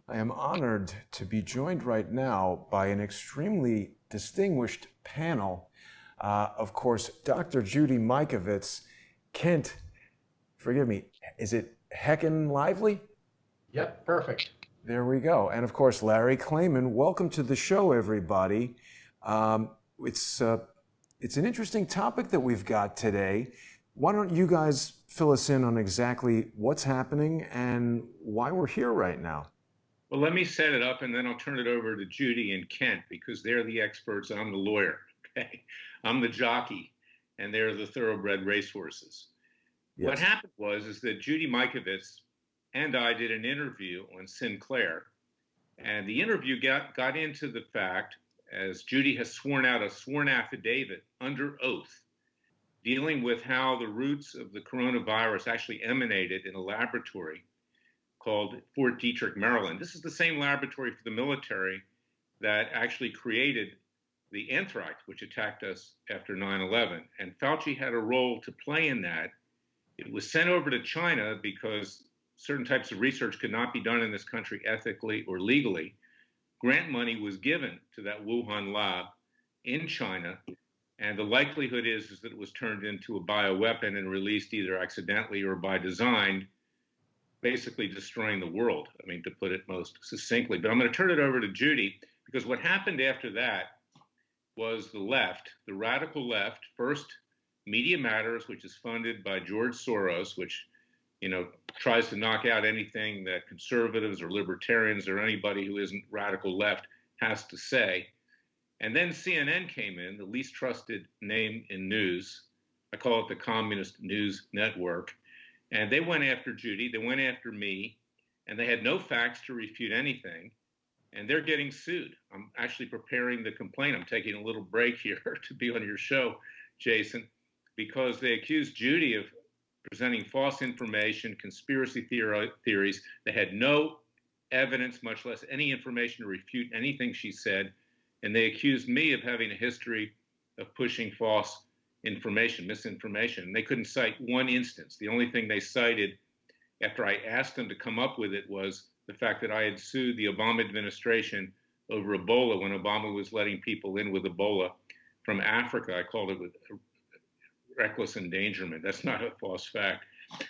I am honored to be joined right now by an extremely distinguished panel. Of course, Dr. Judy Mikovits, Kent, forgive me, is it Heckenlively? Yep, perfect. There we go. And of course, Larry Klayman. Welcome to the show, everybody. Um, it's, uh, it's an interesting topic that we've got today. Why don't you guys fill us in on exactly what's happening and why we're here right now? Well, let me set it up and then I'll turn it over to Judy and Kent because they're the experts. I'm the lawyer. Okay. I'm the jockey and they're the thoroughbred racehorses. What Yes. happened was that Judy Mikovits and I did an interview on Sinclair, and the interview got into the fact, as Judy has sworn out a sworn affidavit under oath, dealing with how the roots of the coronavirus actually emanated in a laboratory called Fort Detrick, Maryland. This is the same laboratory for the military that actually created the anthrax, which attacked us after 9/11. And Fauci had a role to play in that. It was sent over to China because certain types of research could not be done in this country ethically or legally. Grant money was given to that Wuhan lab in China. And the likelihood is that it was turned into a bioweapon and released either accidentally or by design, basically destroying the world. I mean, to put it most succinctly. But I'm going to turn it over to Judy because what happened after that was the left, the radical left, first Media Matters, which is funded by George Soros, which tries to knock out anything that conservatives or libertarians or anybody who isn't radical left has to say. And then CNN came in, the least trusted name in news. I call it the Communist News Network. And they went after Judy, they went after me, and they had no facts to refute anything. And they're getting sued. I'm actually preparing the complaint. I'm taking a little break here to be on your show, Jason, because they accused Judy of presenting false information, conspiracy theories. They had no evidence, much less any information to refute anything she said. And they accused me of having a history of pushing false information, misinformation. And they couldn't cite one instance. The only thing they cited after I asked them to come up with it was the fact that I had sued the Obama administration over Ebola when Obama was letting people in with Ebola from Africa. I called it reckless endangerment. That's not a false fact.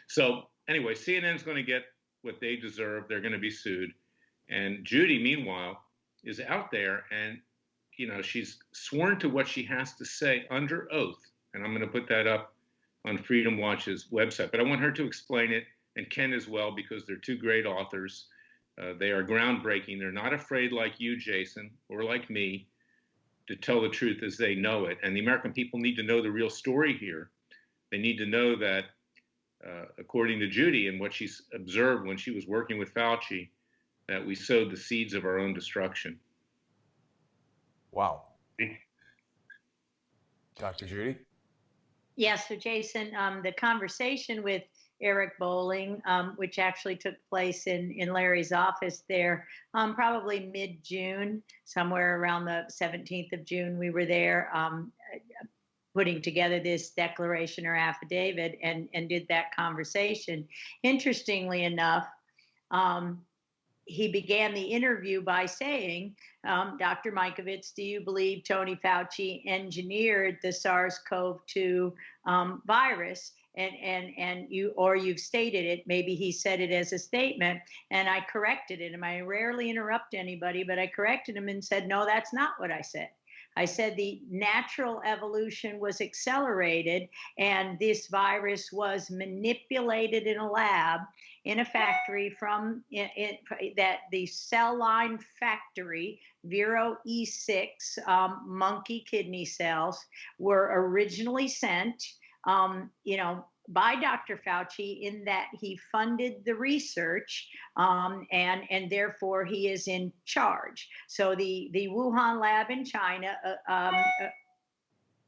So anyway, CNN's going to get what they deserve. They're going to be sued. And Judy, meanwhile, is out there and, she's sworn to what she has to say under oath. And I'm going to put that up on Freedom Watch's website. But I want her to explain it, and Ken as well, because they're two great authors. They are groundbreaking. They're not afraid like you, Jason, or like me, to tell the truth as they know it. And the American people need to know the real story here. They need to know that, according to Judy and what she's observed when she was working with Fauci, that we sowed the seeds of our own destruction. Wow. Dr. Judy? Yeah, so Jason, the conversation with Eric Bowling, which actually took place in Larry's office there, probably mid-June, somewhere around the 17th of June, we were there putting together this declaration or affidavit and did that conversation. Interestingly enough, he began the interview by saying, Dr. Mikovits, do you believe Tony Fauci engineered the SARS-CoV-2 virus? And you've stated it, maybe he said it as a statement, and I corrected it. And I rarely interrupt anybody, but I corrected him and said, no, that's not what I said. I said the natural evolution was accelerated and this virus was manipulated in a lab in a factory from that the cell line factory, Vero E6 monkey kidney cells were originally sent, by Dr. Fauci in that he funded the research and therefore he is in charge. So the Wuhan lab in China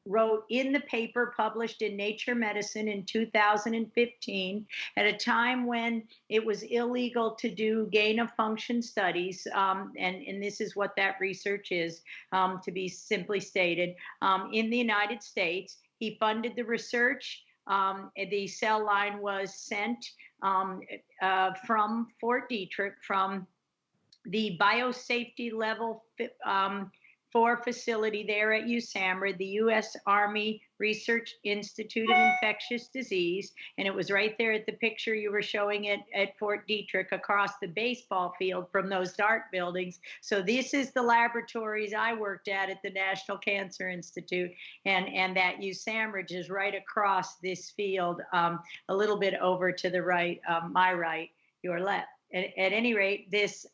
wrote in the paper published in Nature Medicine in 2015 at a time when it was illegal to do gain of function studies. And this is what that research is, to be simply stated. In the United States, he funded the research. The cell line was sent from Fort Detrick, from the biosafety level 4 facility there at USAMRIID, the U.S. Army Research Institute of Infectious Disease, and it was right there at the picture you were showing it at Fort Detrick across the baseball field from those DART buildings. So this is the laboratories I worked at the National Cancer Institute, and that USAMRIID is right across this field, a little bit over to the right, my right, your left. At any rate, this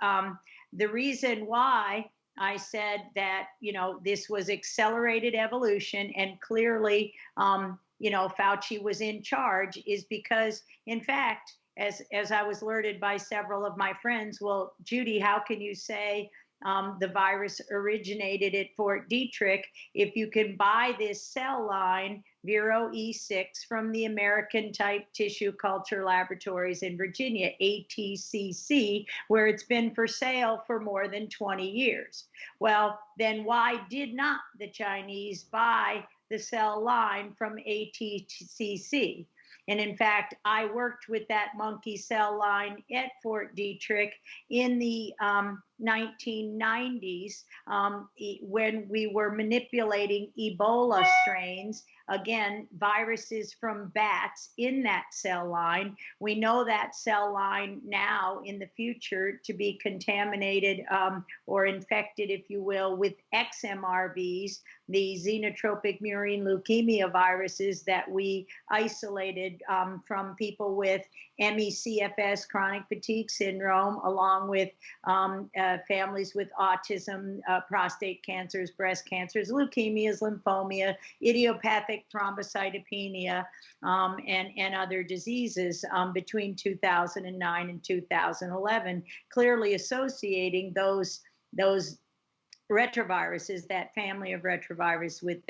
the reason why I said that, this was accelerated evolution, and clearly, Fauci was in charge, is because, in fact, as I was alerted by several of my friends, well, Judy, how can you say the virus originated at Fort Detrick if you can buy this cell line Vero E6 from the American Type Tissue Culture Laboratories in Virginia, ATCC, where it's been for sale for more than 20 years. Well, then why did not the Chinese buy the cell line from ATCC? And in fact, I worked with that monkey cell line at Fort Detrick in the 1990s when we were manipulating Ebola strains, again, viruses from bats in that cell line. We know that cell line now in the future to be contaminated or infected, if you will, with XMRVs, the xenotropic murine leukemia viruses that we isolated from people with ME/CFS, chronic fatigue syndrome, along with families with autism, prostate cancers, breast cancers, leukemias, lymphoma, idiopathic thrombocytopenia, and other diseases between 2009 and 2011, clearly associating those retroviruses, that family of retrovirus, with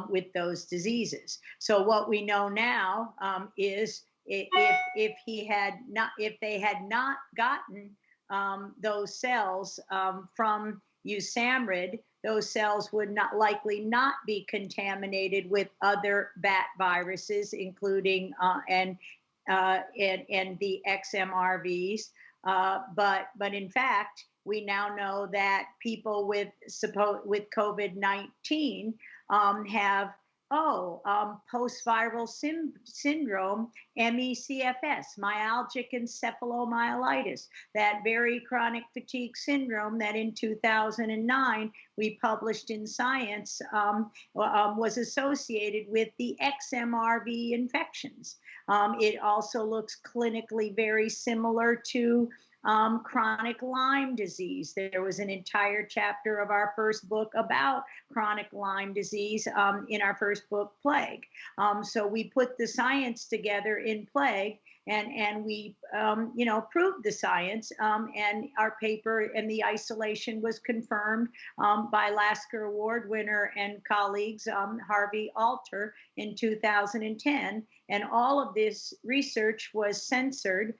with those diseases. So what we know now is if they had not gotten those cells from USAMRIID, those cells would likely not be contaminated with other bat viruses, including and the XMRVs. But in fact, we now know that people with COVID-19 have post-viral syndrome, ME/CFS, myalgic encephalomyelitis, that very chronic fatigue syndrome that in 2009 we published in Science was associated with the XMRV infections. It also looks clinically very similar to chronic Lyme disease. There was an entire chapter of our first book about chronic Lyme disease in our first book, Plague. So we put the science together in Plague, and we, proved the science, and our paper and the isolation was confirmed by Lasker Award winner and colleagues, Harvey Alter, in 2010. And all of this research was censored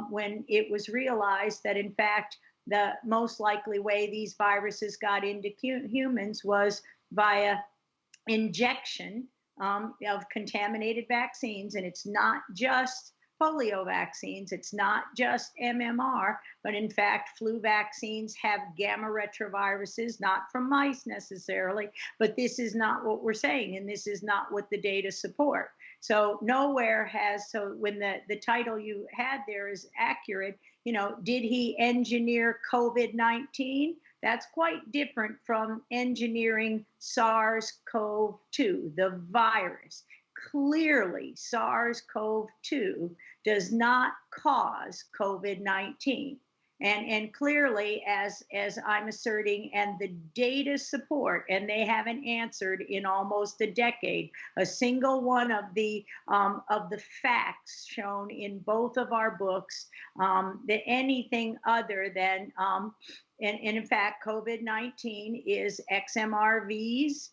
when it was realized that, in fact, the most likely way these viruses got into humans was via injection of contaminated vaccines. And it's not just polio vaccines, it's not just MMR, but in fact, flu vaccines have gamma retroviruses, not from mice necessarily, but this is not what we're saying, and this is not what the data support. So when the title you had there is accurate, did he engineer COVID-19? That's quite different from engineering SARS-CoV-2, the virus. Clearly, SARS-CoV-2 does not cause COVID-19. And clearly, as I'm asserting, and the data support, and they haven't answered in almost a decade, a single one of the facts shown in both of our books, that anything other than, and in fact, COVID-19 is XMRVs,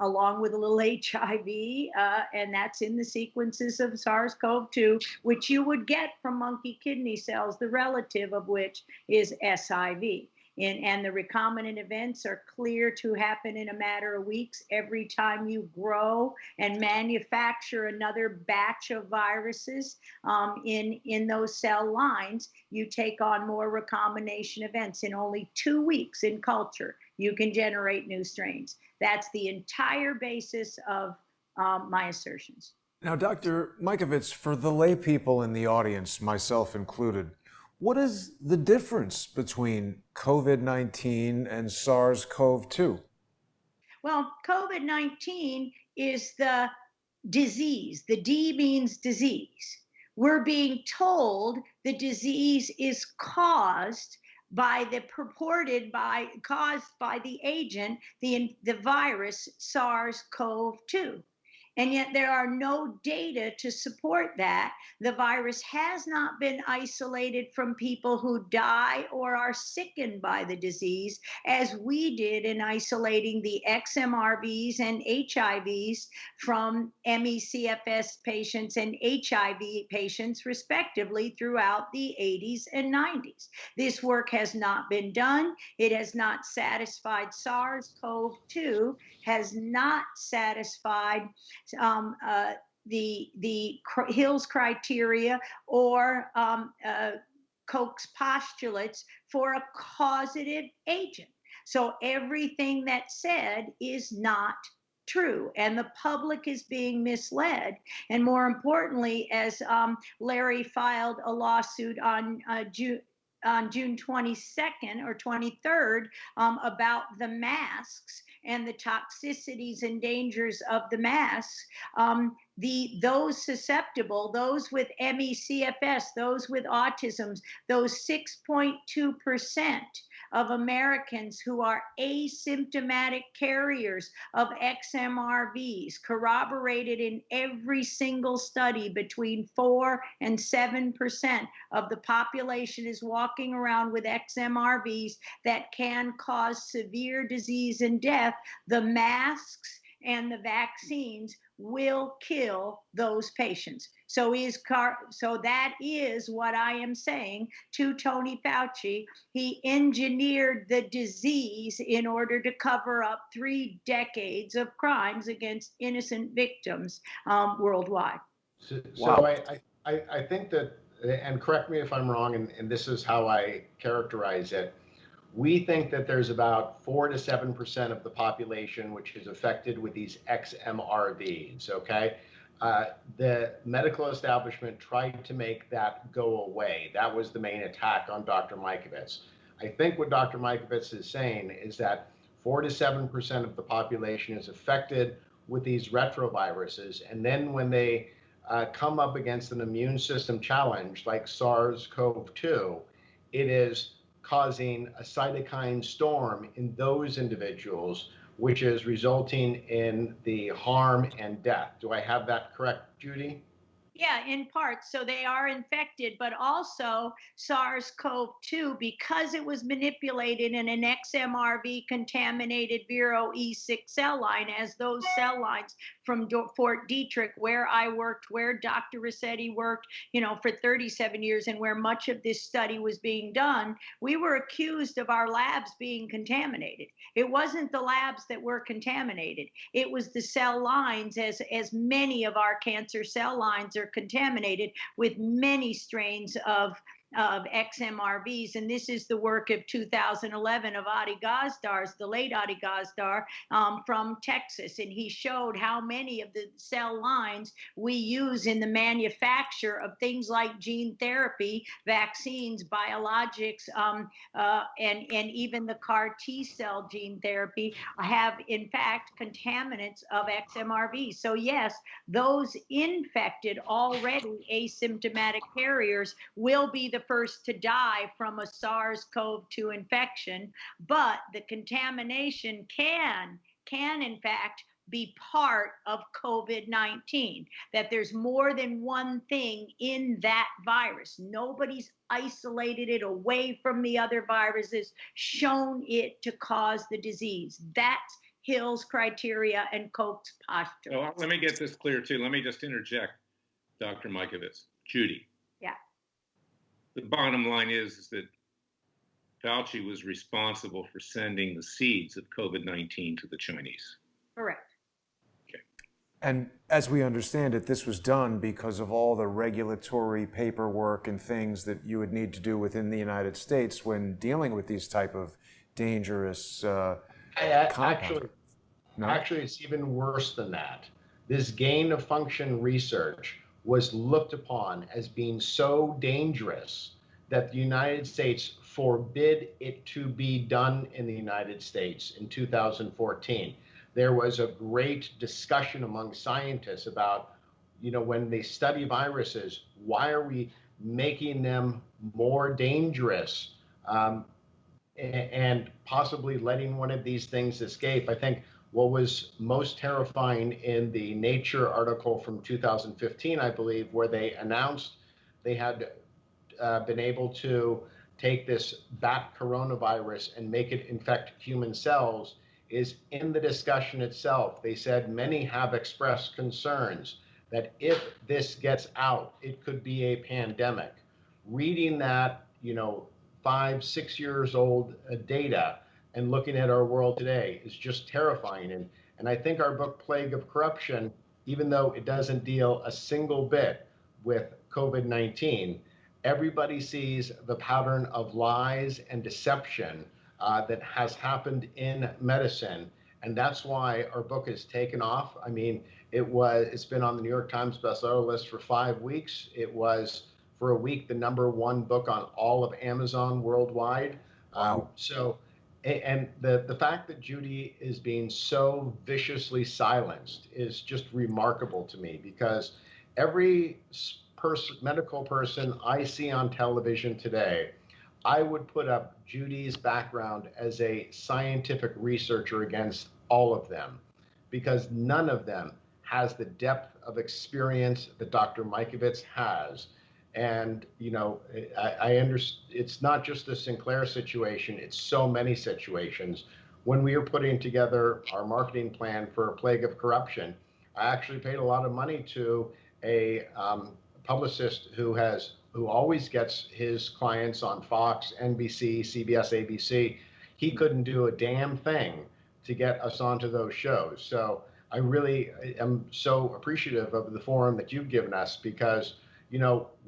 along with a little HIV, and that's in the sequences of SARS-CoV-2, which you would get from monkey kidney cells, the relative of which is SIV. And the recombinant events are clear to happen in a matter of weeks. Every time you grow and manufacture another batch of viruses in those cell lines, you take on more recombination events. In only 2 weeks in culture, you can generate new strains. That's the entire basis of my assertions. Now, Dr. Mikovits, for the lay people in the audience, myself included, what is the difference between COVID-19 and SARS-CoV-2? Well, COVID-19 is the disease. The D means disease. We're being told the disease is caused by the caused by the agent, the virus SARS-CoV-2. And yet there are no data to support that. The virus has not been isolated from people who die or are sickened by the disease, as we did in isolating the XMRVs and HIVs from ME/CFS patients and HIV patients, respectively, throughout the 80s and 90s. This work has not been done. It has not satisfied. SARS-CoV-2 has not satisfied the Hill's criteria or Koch's postulates for a causative agent. So everything that's said is not true, and the public is being misled. And more importantly, as Larry filed a lawsuit on June 22nd or 23rd about the masks and the toxicities and dangers of the masks, those susceptible, those with ME/CFS, those with autisms, those 6.2% of Americans who are asymptomatic carriers of XMRVs, corroborated in every single study, between 4 and 7% of the population is walking around with XMRVs that can cause severe disease and death. The masks and the vaccines will kill those patients. So that is what I am saying to Tony Fauci. He engineered the disease in order to cover up 3 decades of crimes against innocent victims worldwide. So I think that, and correct me if I'm wrong, and this is how I characterize it, we think that there's about 4 to 7% of the population which is affected with these XMRVs, okay? The medical establishment tried to make that go away. That was the main attack on Dr. Mikovits. I think what Dr. Mikovits is saying is that 4 to 7% of the population is affected with these retroviruses, and then when they come up against an immune system challenge like SARS-CoV-2, it is causing a cytokine storm in those individuals, which is resulting in the harm and death. Do I have that correct, Judy? Yeah, in part. So they are infected, but also SARS-CoV-2, because it was manipulated in an XMRV contaminated Vero E6 cell line, as those cell lines from Fort Detrick, where I worked, where Dr. Rossetti worked, for 37 years, and where much of this study was being done, we were accused of our labs being contaminated. It wasn't the labs that were contaminated. It was the cell lines, as many of our cancer cell lines are contaminated with many strains of XMRVs. And this is the work of 2011 of Adi Gazdar's, the late Adi Gazdar from Texas. And he showed how many of the cell lines we use in the manufacture of things like gene therapy, vaccines, biologics, and even the CAR T cell gene therapy have, in fact, contaminants of XMRVs. So yes, those infected, already asymptomatic carriers will be the first to die from a SARS-CoV-2 infection, but the contamination can in fact be part of COVID-19, that there's more than one thing in that virus. Nobody's isolated it away from the other viruses, shown it to cause the disease. That's Hill's criteria and Koch's postulate. Well, let me get this clear too. Let me just interject, Dr. Mikovits. Judy. Yeah. The bottom line is that Fauci was responsible for sending the seeds of COVID-19 to the Chinese. Correct. And as we understand it, this was done because of all the regulatory paperwork and things that you would need to do within the United States when dealing with these type of dangerous compounds. Actually, it's even worse than that. This gain of function research was looked upon as being so dangerous that the United States forbid it to be done in the United States in 2014. There was a great discussion among scientists about, when they study viruses, why are we making them more dangerous and possibly letting one of these things escape? I think what was most terrifying in the Nature article from 2015, I believe, where they announced they had been able to take this bat coronavirus and make it infect human cells, is in the discussion itself. They said many have expressed concerns that if this gets out, it could be a pandemic. Reading that, 5-6 years old data and looking at our world today is just terrifying. And I think our book, Plague of Corruption, even though it doesn't deal a single bit with COVID-19, everybody sees the pattern of lies and deception that has happened in medicine. And that's why our book has taken off. I mean, it's been on the New York Times bestseller list for 5 weeks. It was, for a week, the #1 book on all of Amazon worldwide. Wow. And the fact that Judy is being so viciously silenced is just remarkable to me, because every medical person I see on television today, I would put up Judy's background as a scientific researcher against all of them, because none of them has the depth of experience that Dr. Mikovits has. And, I understand it's not just the Sinclair situation, it's so many situations. When we were putting together our marketing plan for A Plague of Corruption, I actually paid a lot of money to a publicist who always gets his clients on Fox, NBC, CBS, ABC. He couldn't do a damn thing to get us onto those shows. So I really am so appreciative of the forum that you've given us, because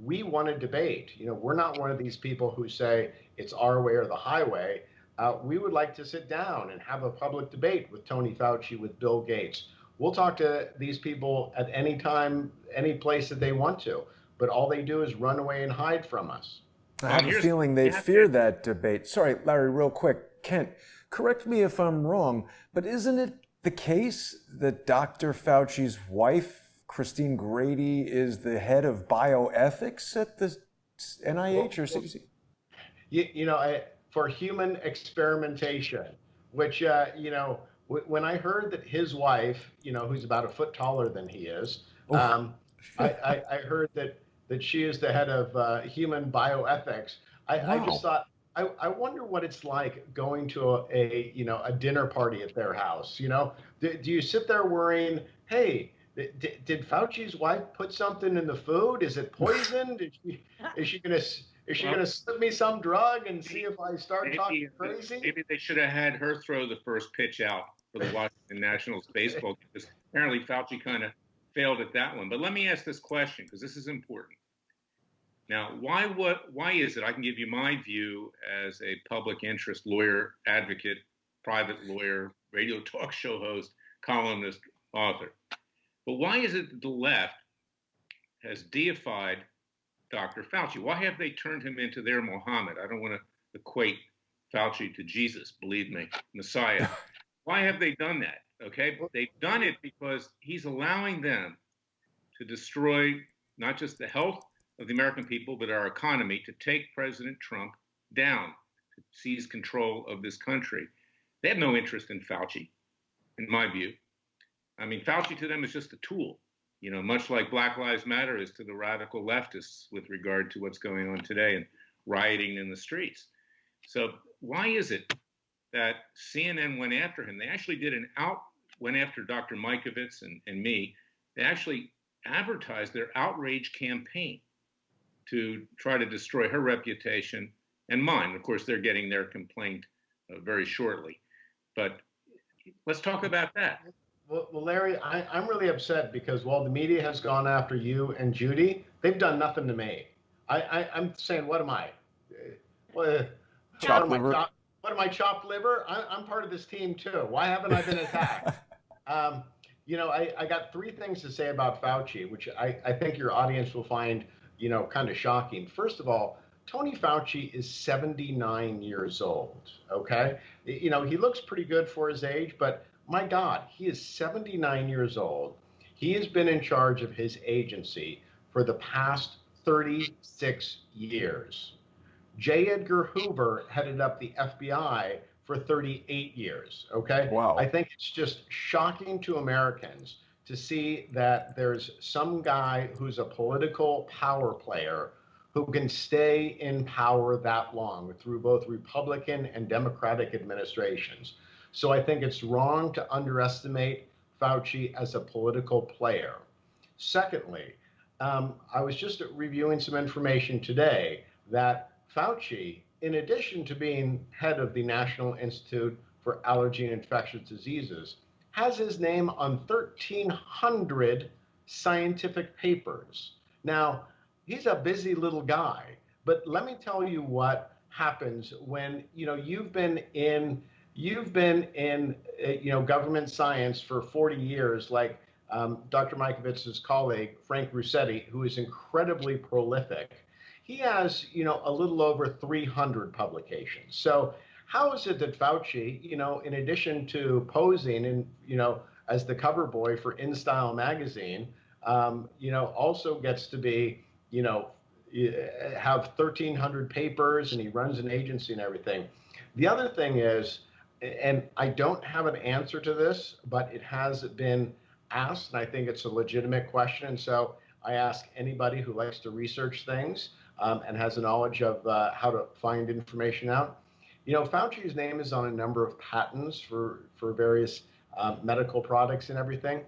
we want to debate. We're not one of these people who say it's our way or the highway. We would like to sit down and have a public debate with Tony Fauci, with Bill Gates. We'll talk to these people at any time, any place that they want to, but all they do is run away and hide from us. I have a feeling they fear that debate. Sorry, Larry, real quick. Kent, correct me if I'm wrong, but isn't it the case that Dr. Fauci's wife, Christine Grady, is the head of bioethics at the NIH or CDC? For human experimentation, which, when I heard that his wife, who's about a foot taller than he is, I heard that she is the head of human bioethics. I just thought, I wonder what it's like going to a dinner party at their house. Do you sit there worrying, hey, did Fauci's wife put something in the food? Is it poison? Is she gonna slip me some drug and see if I start talking crazy? Maybe they should have had her throw the first pitch out for the Washington Nationals baseball, because apparently Fauci kind of failed at that one. But let me ask this question, because this is important. Now, why is it? I can give you my view as a public interest lawyer, advocate, private lawyer, radio talk show host, columnist, author. But why is it that the left has deified Dr. Fauci? Why have they turned him into their Muhammad? I don't want to equate Fauci to Jesus, believe me, Messiah. Why have they done that? Okay, they've done it because he's allowing them to destroy not just the health of the American people, but our economy, to take President Trump down, to seize control of this country. They have no interest in Fauci, in my view. I mean, Fauci to them is just a tool, much like Black Lives Matter is to the radical leftists with regard to what's going on today and rioting in the streets. So why is it that CNN went after him? They actually went after Dr. Mikovits and me. They actually advertised their outrage campaign to try to destroy her reputation and mine. Of course, they're getting their complaint very shortly. But let's talk about that. Well, Larry, I'm really upset because while the media has gone after you and Judy, they've done nothing to me. I'm saying, what am I? What, Chopped am I? liver. What am I? Chopped liver? I'm part of this team too. Why haven't I been attacked? I got three things to say about Fauci, which I think your audience will find, kind of shocking. First of all, Tony Fauci is 79 years old. Okay. He looks pretty good for his age, but my God, he is 79 years old. He has been in charge of his agency for the past 36 years. J. Edgar Hoover headed up the FBI for 38 years. Okay. Wow. I think it's just shocking to Americans to see that there's some guy who's a political power player who can stay in power that long through both Republican and Democratic administrations. So I think it's wrong to underestimate Fauci as a political player. Secondly, I was just reviewing some information today that Fauci, in addition to being head of the National Institute for Allergy and Infectious Diseases, has his name on 1,300 scientific papers. Now, he's a busy little guy, but let me tell you what happens when you've been in government science for 40 years, like Dr. Mikovits' colleague Frank Ruscetti, who is incredibly prolific. He has, a little over 300 publications. So how is it that Fauci, in addition to posing and, as the cover boy for InStyle magazine, also gets to be, have 1,300 papers, and he runs an agency and everything. The other thing is, and I don't have an answer to this, but it has been asked, and I think it's a legitimate question. And so I ask anybody who likes to research things and has a knowledge of how to find information out. Fauci's name is on a number of patents for various medical products and everything.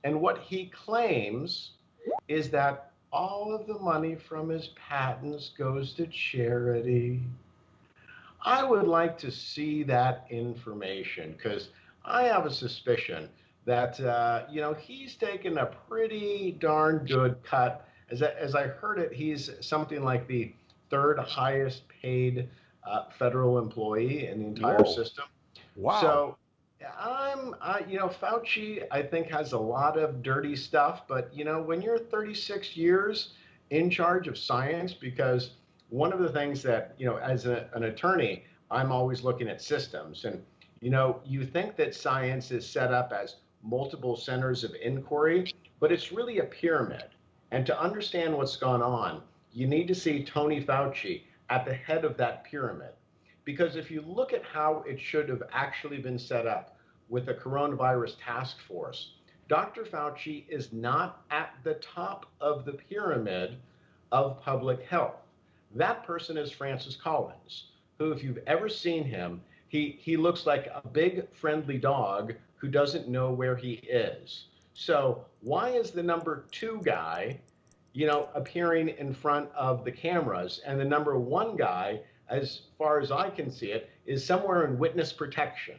And what he claims is that all of the money from his patents goes to charity. I would like to see that information because I have a suspicion that, he's taken a pretty darn good cut. As I heard it, he's something like the third highest paid federal employee in the entire system. Wow. So Fauci, I think, has a lot of dirty stuff. But, when you're 36 years in charge of science, because one of the things that, as an attorney, I'm always looking at systems. And, you think that science is set up as multiple centers of inquiry, but it's really a pyramid. And to understand what's gone on, you need to see Tony Fauci at the head of that pyramid. Because if you look at how it should have actually been set up with the coronavirus task force, Dr. Fauci is not at the top of the pyramid of public health. That person is Francis Collins, who, if you've ever seen him, he looks like a big friendly dog who doesn't know where he is. So why is the number two guy, appearing in front of the cameras, and the number one guy, as far as I can see it, is somewhere in witness protection?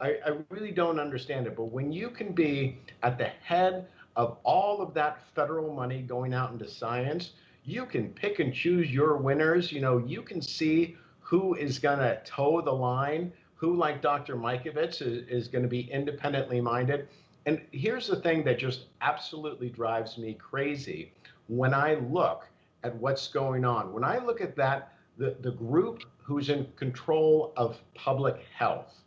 I really don't understand it. But when you can be at the head of all of that federal money going out into science, you can pick and choose your winners. You can see who is going to toe the line, who, like Dr. Mikovits, is going to be independently minded. And here's the thing that just absolutely drives me crazy when I look at what's going on. When I look at that, the group who's in control of public health,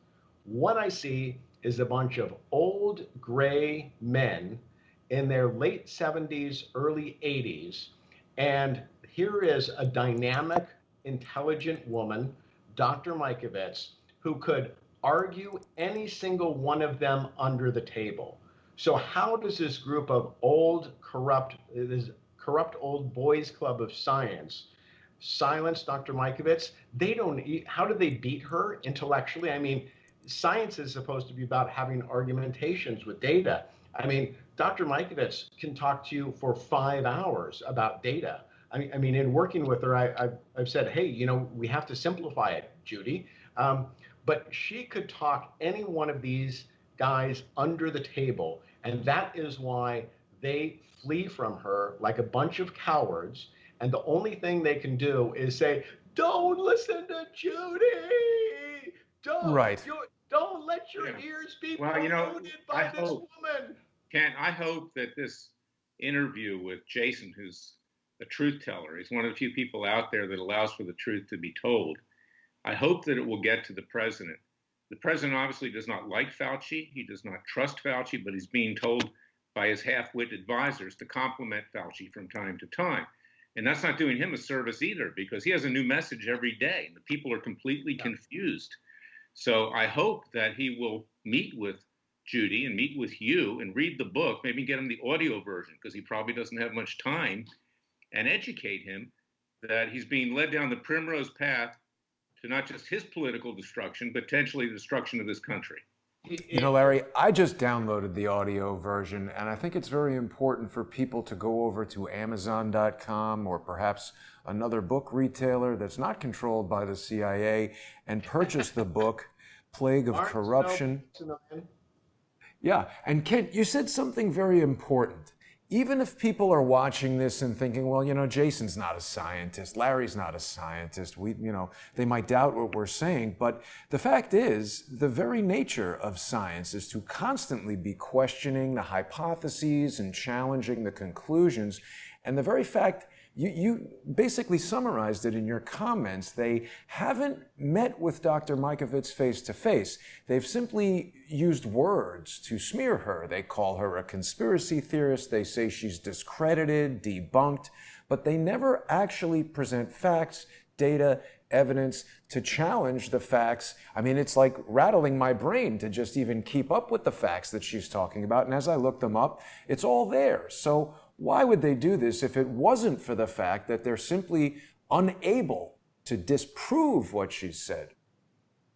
what I see is a bunch of old gray men in their late 70s, early 80s. And here is a dynamic, intelligent woman, Dr. Mikovits, who could argue any single one of them under the table. So how does this group of this corrupt old boys club of science silence Dr. Mikovits? How do they beat her intellectually? I mean, science is supposed to be about having argumentations with data. I mean, Dr. Mikovits can talk to you for 5 hours about data. I mean, in working with her, I've said, hey, you know, we have to simplify it, Judy. But she could talk any one of these guys under the table, and that is why they flee from her like a bunch of cowards. And the only thing they can do is say, "Don't listen to Judy. Don't Right. don't let your Yeah. ears be Well, you know, polluted I by this hope, woman." Ken, I hope that this interview with Jason, who's a truth teller, he's one of the few people out there that allows for the truth to be told. I hope that it will get to the president. The president obviously does not like Fauci. He does not trust Fauci, but he's being told by his half-wit advisors to compliment Fauci from time to time. And that's not doing him a service either, because he has a new message every day, and the people are completely confused. So I hope that he will meet with Judy and meet with you and read the book, maybe get him the audio version, because he probably doesn't have much time, and educate him that he's being led down the primrose path to not just his political destruction, but potentially the destruction of this country. You know, Larry, I just downloaded the audio version, and I think it's very important for people to go over to Amazon.com or perhaps another book retailer that's not controlled by the CIA and purchase the book, Plague of Corruption. Yeah, and Kent, you said something very important. Even if people are watching this and thinking, well, you know, Jason's not a scientist, Larry's not a scientist, they might doubt what we're saying, but the fact is, the very nature of science is to constantly be questioning the hypotheses and challenging the conclusions, and the very fact you basically summarized it in your comments. They haven't met with Dr. Mikovits face to face. They've simply used words to smear her. They call her a conspiracy theorist. They say she's discredited, debunked, but they never actually present facts, data, evidence to challenge the facts. I mean, it's like rattling my brain to just even keep up with the facts that she's talking about. And as I look them up, it's all there. So why would they do this if it wasn't for the fact that they're simply unable to disprove what she said?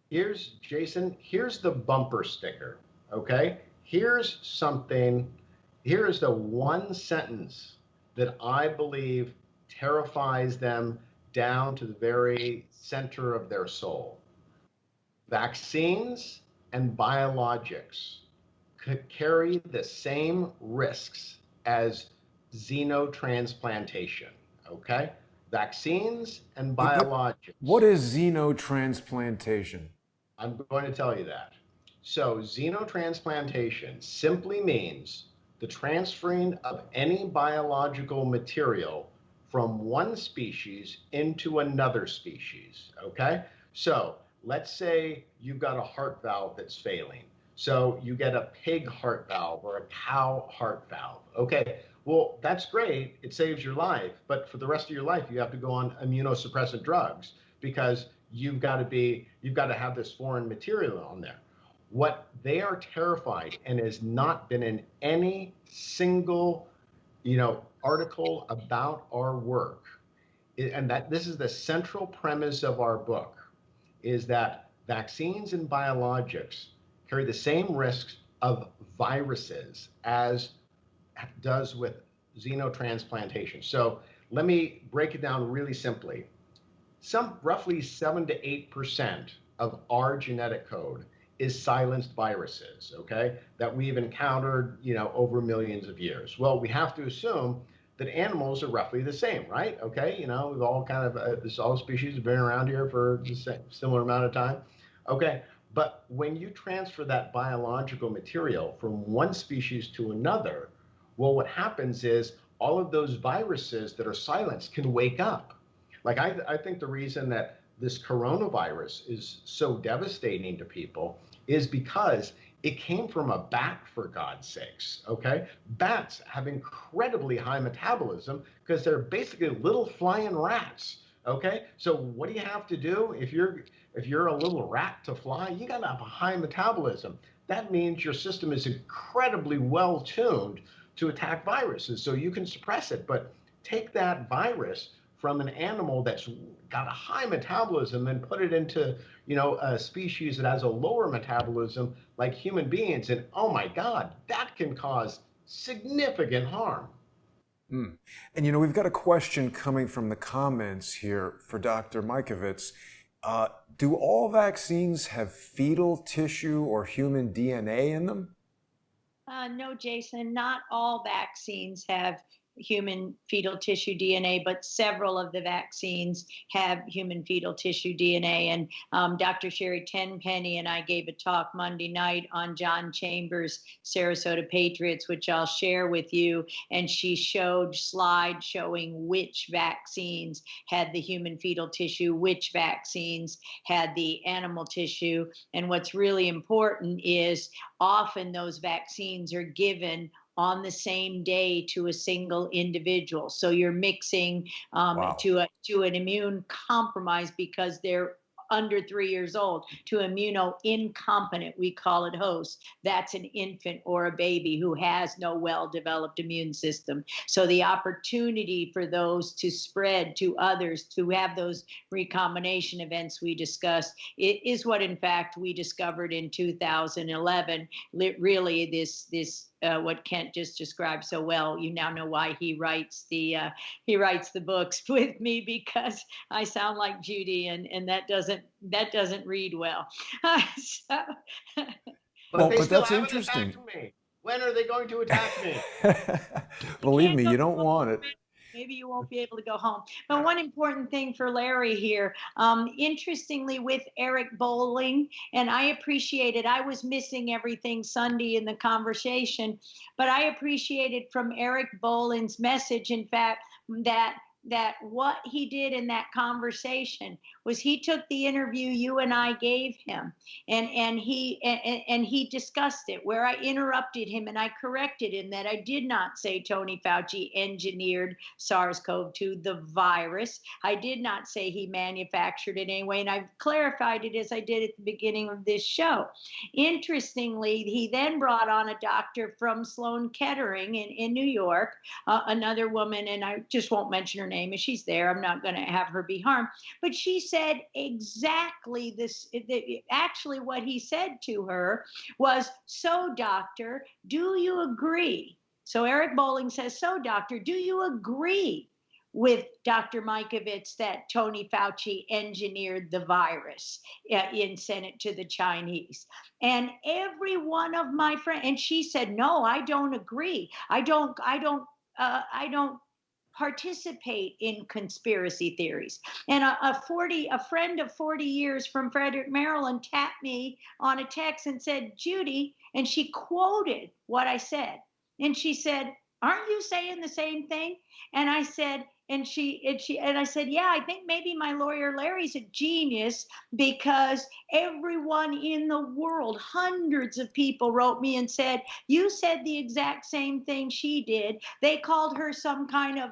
Here's here's the bumper sticker, okay? Here's the one sentence that I believe terrifies them down to the very center of their soul. Vaccines and biologics could carry the same risks as xenotransplantation, okay? Vaccines and biologics. What is xenotransplantation? I'm going to tell you that. So xenotransplantation simply means the transferring of any biological material from one species into another species, okay? So let's say you've got a heart valve that's failing. So you get a pig heart valve or a cow heart valve. Okay, well, that's great. It saves your life. But for the rest of your life, you have to go on immunosuppressant drugs because you've got to have this foreign material on there. What they are terrified, and has not been in any single, article about our work, and that this is the central premise of our book, is that vaccines and biologics carry the same risks of viruses as does with xenotransplantation. So let me break it down really simply. Roughly 7 to 8% of our genetic code is silenced viruses, okay, that we've encountered, over millions of years. Well, we have to assume that animals are roughly the same, right? Okay, we've all kind of, all species have been around here for a similar amount of time. Okay, but when you transfer that biological material from one species to another, well, what happens is all of those viruses that are silenced can wake up. Like I think the reason that this coronavirus is so devastating to people is because it came from a bat, for God's sakes, okay? Bats have incredibly high metabolism because they're basically little flying rats, okay? So what do you have to do if you're a little rat to fly? You got to have a high metabolism. That means your system is incredibly well tuned to attack viruses, so you can suppress it. But take that virus from an animal that's got a high metabolism and put it into, a species that has a lower metabolism like human beings, and oh my God, that can cause significant harm. And we've got a question coming from the comments here for Dr. Mikovits. Do all vaccines have fetal tissue or human DNA in them? No, Jason, not all vaccines have human fetal tissue DNA, but several of the vaccines have human fetal tissue DNA. And Dr. Sherry Tenpenny and I gave a talk Monday night on John Chambers' Sarasota Patriots, which I'll share with you. And she showed slides showing which vaccines had the human fetal tissue, which vaccines had the animal tissue. And what's really important is often those vaccines are given on the same day to a single individual. So you're mixing Wow. to an immune compromise because they're under 3 years old, to immuno-incompetent, we call it host. That's an infant or a baby who has no well-developed immune system. So the opportunity for those to spread to others, to have those recombination events we discussed, it is what, in fact, we discovered in 2011. Really, this what Kent just described so well. You now know why he writes the books with me, because I sound like Judy, and that doesn't read well. So, But they but still that's haven't interesting. attacked me. When are they going to attack me? Believe me, you don't want it. Maybe you won't be able to go home. But one important thing for Larry here, interestingly, with Eric Bowling, and I appreciate it. I was missing everything Sunday in the conversation, but I appreciated from Eric Bowling's message, in fact, that what he did in that conversation was he took the interview you and I gave him, and he discussed it, where I interrupted him and I corrected him that I did not say Tony Fauci engineered SARS-CoV-2, the virus. I did not say he manufactured it anyway, and I've clarified it as I did at the beginning of this show. Interestingly, he then brought on a doctor from Sloan Kettering in New York, another woman, and I just won't mention her name, and she's there. I'm not going to have her be harmed. But she said exactly this. Actually, what he said to her was, "So, doctor, do you agree?" So Eric Bowling says, "So, doctor, do you agree with Dr. Mikovits that Tony Fauci engineered the virus and sent it to the Chinese?" And every one of my friends, and she said, "No, I don't agree. I don't participate in conspiracy theories." And a friend of 40 years from Frederick, Maryland, tapped me on a text and said, "Judy," and she quoted what I said. And she said, "Aren't you saying the same thing?" And I said, and I said, "Yeah, I think maybe my lawyer Larry's a genius, because everyone in the world, hundreds of people, wrote me and said, you said the exact same thing she did. They called her some kind of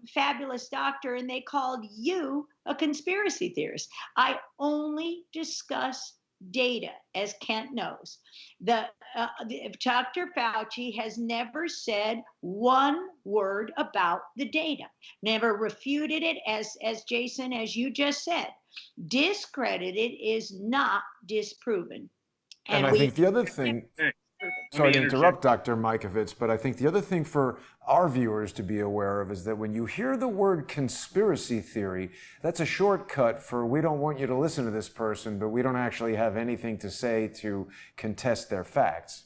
fabulous doctor, and they called you a conspiracy theorist." I only discuss data, as Kent knows. Dr. Fauci has never said one word about the data, never refuted it, as Jason, as you just said. Discredited is not disproven. And I think the other thing, sorry to interrupt, Dr. Mikovits, but I think the other thing for our viewers to be aware of is that when you hear the word conspiracy theory, that's a shortcut for, we don't want you to listen to this person, but we don't actually have anything to say to contest their facts.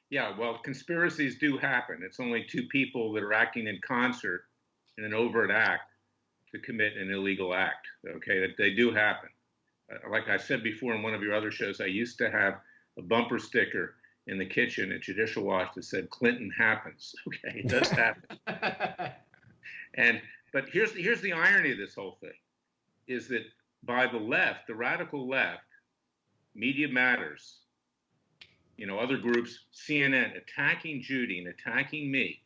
Yeah, well, conspiracies do happen. It's only two people that are acting in concert in an overt act to commit an illegal act. Okay, that they do happen. Like I said before in one of your other shows, I used to have a bumper sticker in the kitchen at Judicial Watch that said "Clinton happens." Okay, it does happen. But here's the irony of this whole thing, is that by the left, the radical left, Media Matters, other groups, CNN, attacking Judy and attacking me,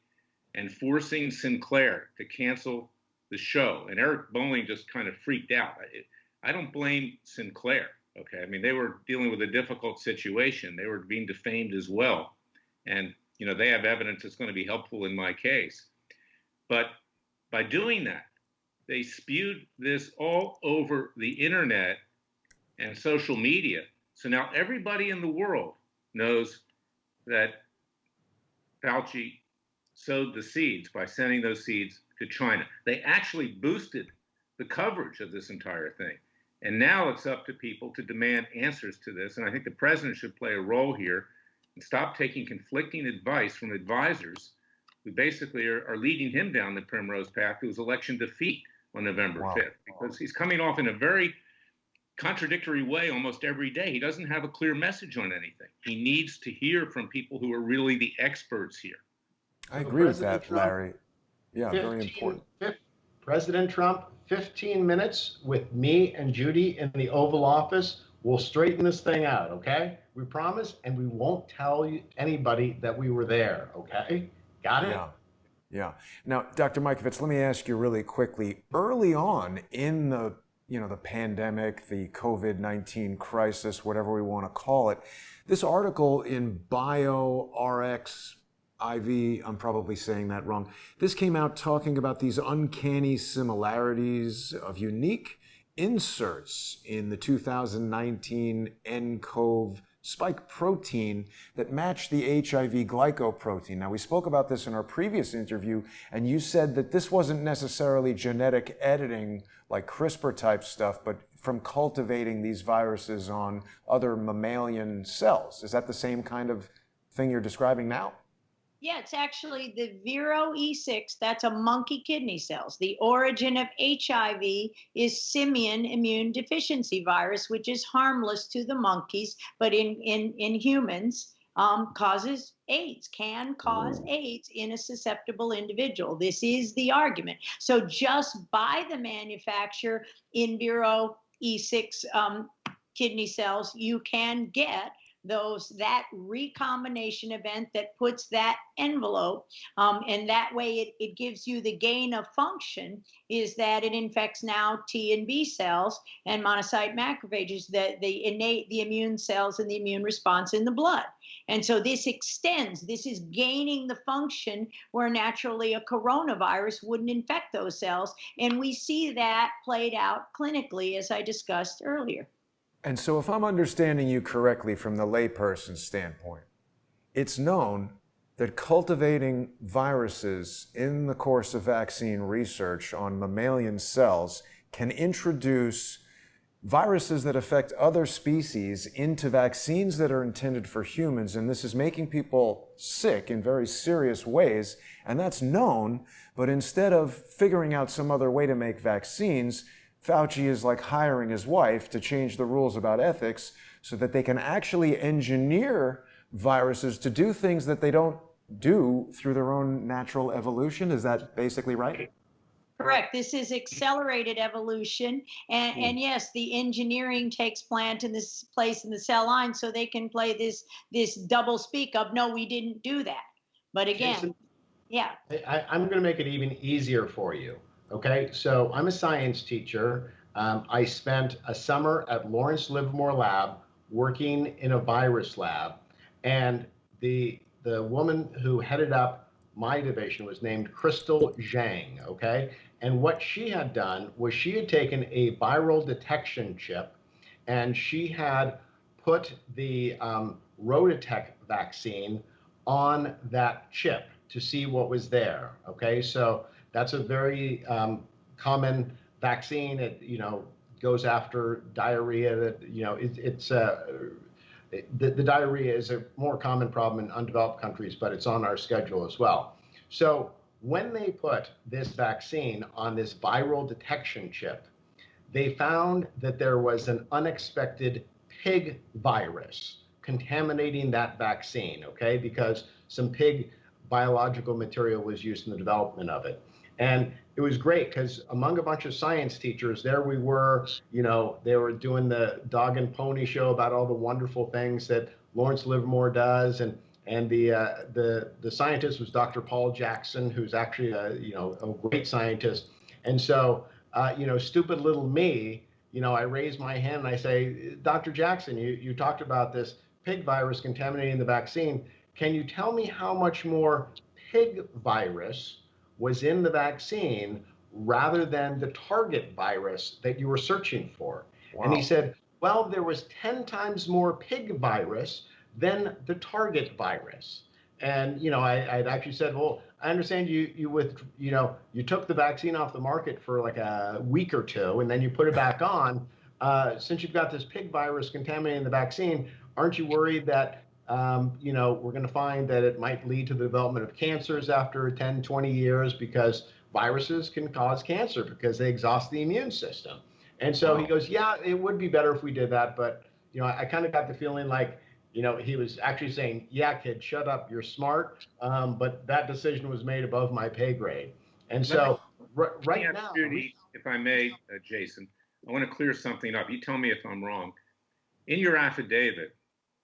and forcing Sinclair to cancel the show. And Eric Bowling just kind of freaked out. I don't blame Sinclair. Okay, I mean, they were dealing with a difficult situation. They were being defamed as well. And, they have evidence that's going to be helpful in my case. But by doing that, they spewed this all over the internet and social media. So now everybody in the world knows that Fauci sowed the seeds by sending those seeds to China. They actually boosted the coverage of this entire thing. And now it's up to people to demand answers to this. And I think the president should play a role here and stop taking conflicting advice from advisors who basically are leading him down the primrose path to his election defeat on November 5th, because he's coming off in a very contradictory way almost every day. He doesn't have a clear message on anything. He needs to hear from people who are really the experts here. I agree with that, Larry. Yeah, very important. President Trump, 15 minutes with me and Judy in the Oval Office. We'll straighten this thing out, okay? We promise, and we won't tell anybody that we were there, okay? Got it? Yeah. Yeah. Now, Dr. Mikovits, let me ask you really quickly. Early on in the pandemic, the COVID-19 crisis, whatever we want to call it, this article in BioRx IV, I'm probably saying that wrong. This came out talking about these uncanny similarities of unique inserts in the 2019 nCoV spike protein that match the HIV glycoprotein. Now, we spoke about this in our previous interview, and you said that this wasn't necessarily genetic editing like CRISPR type stuff, but from cultivating these viruses on other mammalian cells. Is that the same kind of thing you're describing now? Yeah, it's actually the Vero E6, that's a monkey kidney cells. The origin of HIV is simian immune deficiency virus, which is harmless to the monkeys, but in humans causes AIDS, can cause AIDS in a susceptible individual. This is the argument. So just by the manufacture in Vero E6 kidney cells, you can get that recombination event that puts that envelope, and that way it gives you the gain of function is that it infects now T and B cells and monocyte macrophages, the immune cells and the immune response in the blood. And so this extends, this is gaining the function where naturally a coronavirus wouldn't infect those cells. And we see that played out clinically, as I discussed earlier. And so if I'm understanding you correctly from the layperson's standpoint, it's known that cultivating viruses in the course of vaccine research on mammalian cells can introduce viruses that affect other species into vaccines that are intended for humans, and this is making people sick in very serious ways, and that's known, but instead of figuring out some other way to make vaccines, Fauci is like hiring his wife to change the rules about ethics so that they can actually engineer viruses to do things that they don't do through their own natural evolution. Is that basically right? Correct. This is accelerated evolution. And yes, the engineering takes place in the cell line so they can play this double speak of, no, we didn't do that. But again, Jason, yeah. I'm going to make it even easier for you. Okay, so I'm a science teacher. I spent a summer at Lawrence Livermore Lab working in a virus lab, and the woman who headed up my division was named Crystal Zhang. Okay, and what she had done was she had taken a viral detection chip, and she had put the Rototec vaccine on that chip to see what was there. Okay, so that's a very common vaccine. It goes after diarrhea. That the diarrhea is a more common problem in undeveloped countries, but it's on our schedule as well. So when they put this vaccine on this viral detection chip, they found that there was an unexpected pig virus contaminating that vaccine. Okay, because some pig biological material was used in the development of it. And it was great because among a bunch of science teachers, there we were, they were doing the dog and pony show about all the wonderful things that Lawrence Livermore does. And the scientist was Dr. Paul Jackson, who's actually a great scientist. And so, stupid little me, I raise my hand and I say, Dr. Jackson, you talked about this pig virus contaminating the vaccine. Can you tell me how much more pig virus was in the vaccine rather than the target virus that you were searching for? Wow. And he said, well, there was 10 times more pig virus than the target virus. And, I'd actually said, well, I understand you took the vaccine off the market for like a week or two, and then you put it back on. Since you've got this pig virus contaminating the vaccine, aren't you worried that we're going to find that it might lead to the development of cancers after 10, 20 years because viruses can cause cancer because they exhaust the immune system? And so he goes, yeah, it would be better if we did that, but I kind of got the feeling like he was actually saying, yeah, kid, shut up, you're smart. But that decision was made above my pay grade. And so right now, Judy, if I may, Jason, I want to clear something up. You tell me if I'm wrong. In your affidavit,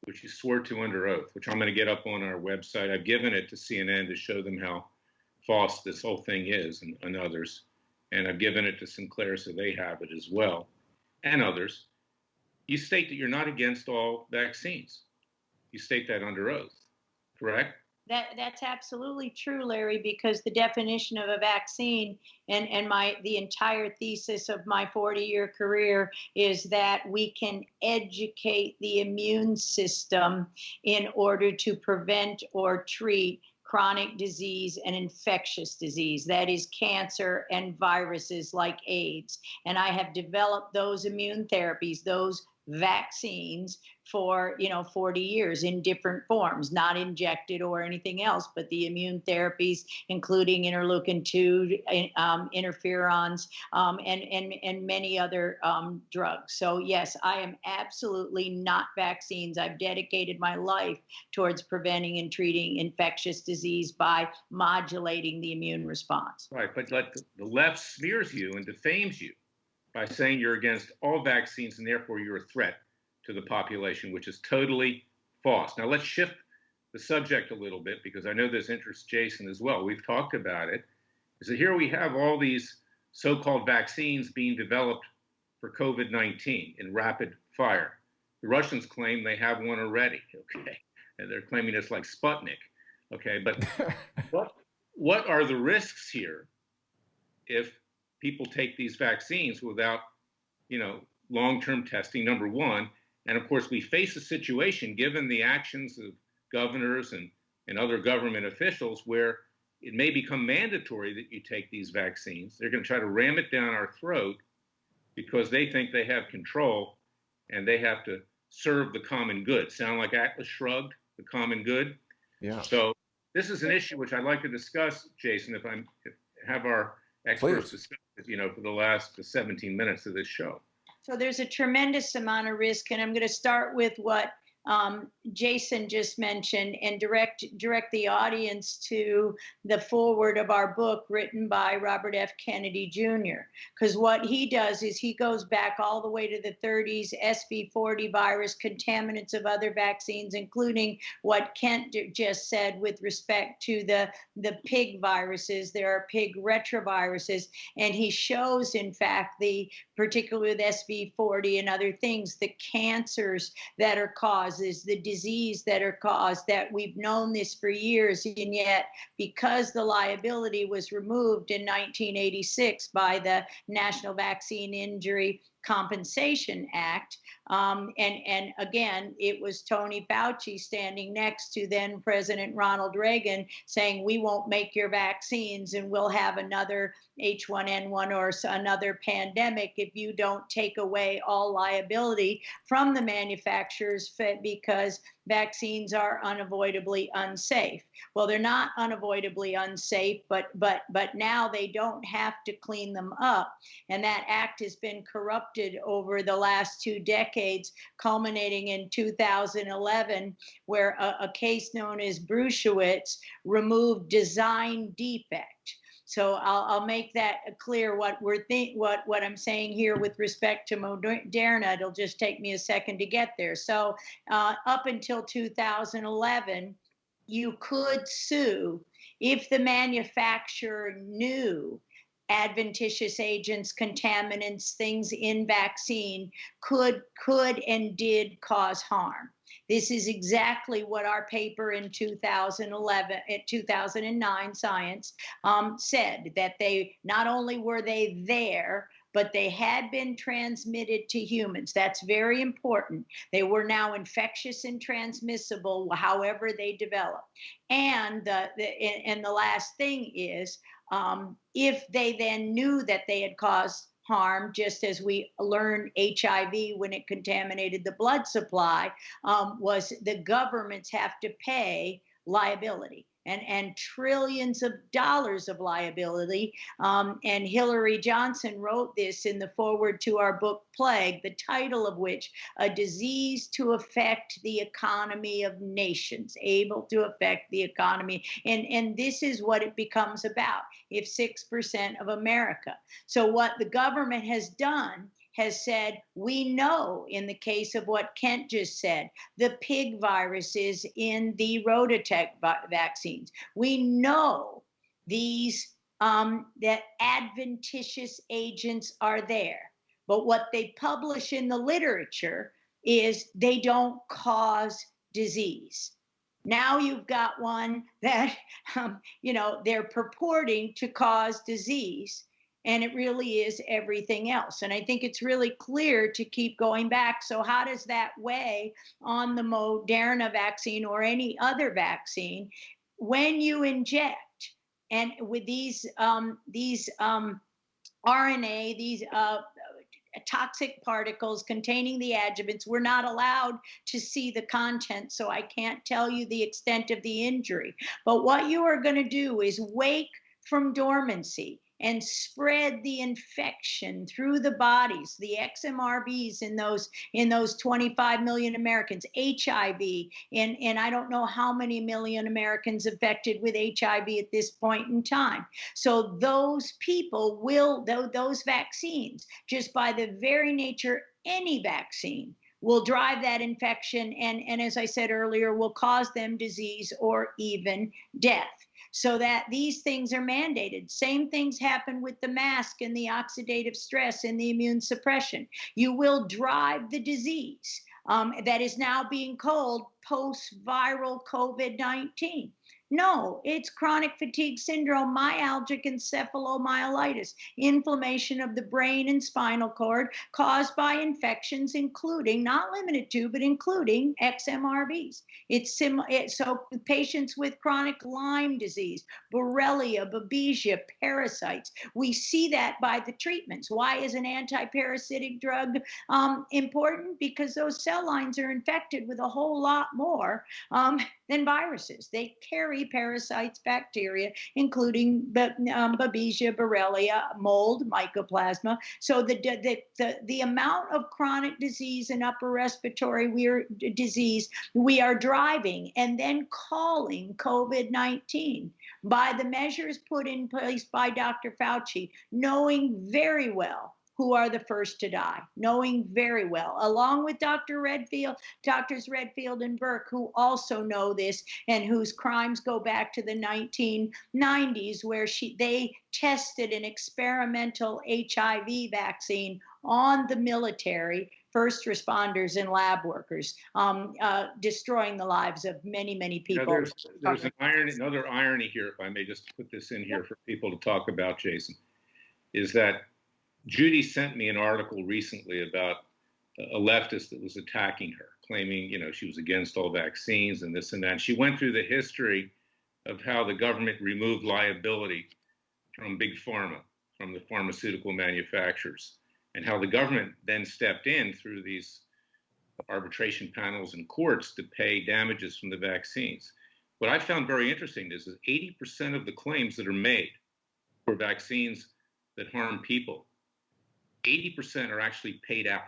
which you swore to under oath, which I'm going to get up on our website, I've given it to CNN to show them how false this whole thing is and others. And I've given it to Sinclair so they have it as well, and others. You state that you're not against all vaccines. You state that under oath, correct? That's absolutely true, Larry, because the definition of a vaccine and the entire thesis of my 40-year career is that we can educate the immune system in order to prevent or treat chronic disease and infectious disease, that is cancer and viruses like AIDS. And I have developed those immune therapies, those vaccines for 40 years in different forms, not injected or anything else, but the immune therapies, including interleukin-2, interferons, and many other drugs. So yes, I am absolutely not vaccines. I've dedicated my life towards preventing and treating infectious disease by modulating the immune response. Right, but the left smears you and defames you by saying you're against all vaccines and therefore you're a threat to the population, which is totally false. Now let's shift the subject a little bit because I know this interests Jason as well. We've talked about it. Is that here we have all these so-called vaccines being developed for COVID-19 in rapid fire. The Russians claim they have one already, okay? And they're claiming it's like Sputnik, okay? But what are the risks here if people take these vaccines without, long-term testing, number one? And of course, we face a situation, given the actions of governors and other government officials, where it may become mandatory that you take these vaccines. They're going to try to ram it down our throat because they think they have control and they have to serve the common good. Sound like Atlas Shrugged, the common good? Yeah. So this is an issue which I'd like to discuss, Jason, if have our experts discuss it, for the last 17 minutes of this show. So there's a tremendous amount of risk, and I'm going to start with what Jason just mentioned and direct the audience to the foreword of our book written by Robert F. Kennedy Jr. Because what he does is he goes back all the way to the 30s, SV40 virus, contaminants of other vaccines, including what Kent just said with respect to the pig viruses. There are pig retroviruses, and he shows, in fact, particularly with SV40 and other things, the cancers that are caused, is the disease that are caused, that we've known this for years, and yet because the liability was removed in 1986 by the National Vaccine Injury Compensation Act. And again, it was Tony Fauci standing next to then President Ronald Reagan saying, we won't make your vaccines and we'll have another H1N1 or another pandemic if you don't take away all liability from the manufacturers because vaccines are unavoidably unsafe. Well, they're not unavoidably unsafe, but now they don't have to clean them up. And that act has been corrupted over the last 2 decades, culminating in 2011, where a case known as Bruchewitz removed design defect. So I'll make that clear what I'm saying here with respect to Moderna. It'll just take me a second to get there. So up until 2011, you could sue if the manufacturer knew adventitious agents, contaminants, things in vaccine could and did cause harm. This is exactly what our paper in 2009 Science said, that they not only were they there, but they had been transmitted to humans. That's very important. They were now infectious and transmissible, however they develop. And the last thing is, if they then knew that they had caused harm, just as we learned HIV when it contaminated the blood supply, was the governments have to pay liability and trillions of dollars of liability. And Hillary Johnson wrote this in the foreword to our book Plague, the title of which, A Disease to Affect the Economy of Nations, able to affect the economy. And this is what it becomes about, if 6% of America. So what the government has done has said, we know in the case of what Kent just said, the pig viruses in the Rototec vaccines. We know these that adventitious agents are there. But what they publish in the literature is they don't cause disease. Now you've got one that, they're purporting to cause disease. And it really is everything else. And I think it's really clear to keep going back. So how does that weigh on the Moderna vaccine or any other vaccine? When you inject, and with these RNA, these toxic particles containing the adjuvants, we're not allowed to see the content, so I can't tell you the extent of the injury. But what you are going to do is wake from dormancy and spread the infection through the bodies, the XMRVs in those 25 million Americans, HIV, and I don't know how many million Americans affected with HIV at this point in time. So those people will, those vaccines, just by the very nature, any vaccine will drive that infection, and as I said earlier, will cause them disease or even death. So that these things are mandated. Same things happen with the mask and the oxidative stress and the immune suppression. You will drive the disease that is now being called post-viral COVID-19. No, it's chronic fatigue syndrome, myalgic encephalomyelitis, inflammation of the brain and spinal cord caused by infections, including, not limited to, but including XMRVs. So patients with chronic Lyme disease, Borrelia, Babesia, parasites, we see that by the treatments. Why is an anti-parasitic drug important? Because those cell lines are infected with a whole lot more than viruses. They carry parasites, bacteria, including Babesia, Borrelia, mold, mycoplasma. So the amount of chronic disease and upper respiratory disease we are driving and then calling COVID-19 by the measures put in place by Dr. Fauci, knowing very well who are the first to die, knowing very well, along with Doctors Redfield and Burke, who also know this and whose crimes go back to the 1990s, where they tested an experimental HIV vaccine on the military, first responders and lab workers, destroying the lives of many, many people. There's another irony here, if I may just put this in here for people to talk about, Jason, is that Judy sent me an article recently about a leftist that was attacking her, claiming, she was against all vaccines and this and that. She went through the history of how the government removed liability from big pharma, from the pharmaceutical manufacturers, and how the government then stepped in through these arbitration panels and courts to pay damages from the vaccines. What I found very interesting is that 80% of the claims that are made for vaccines that harm people, 80% are actually paid out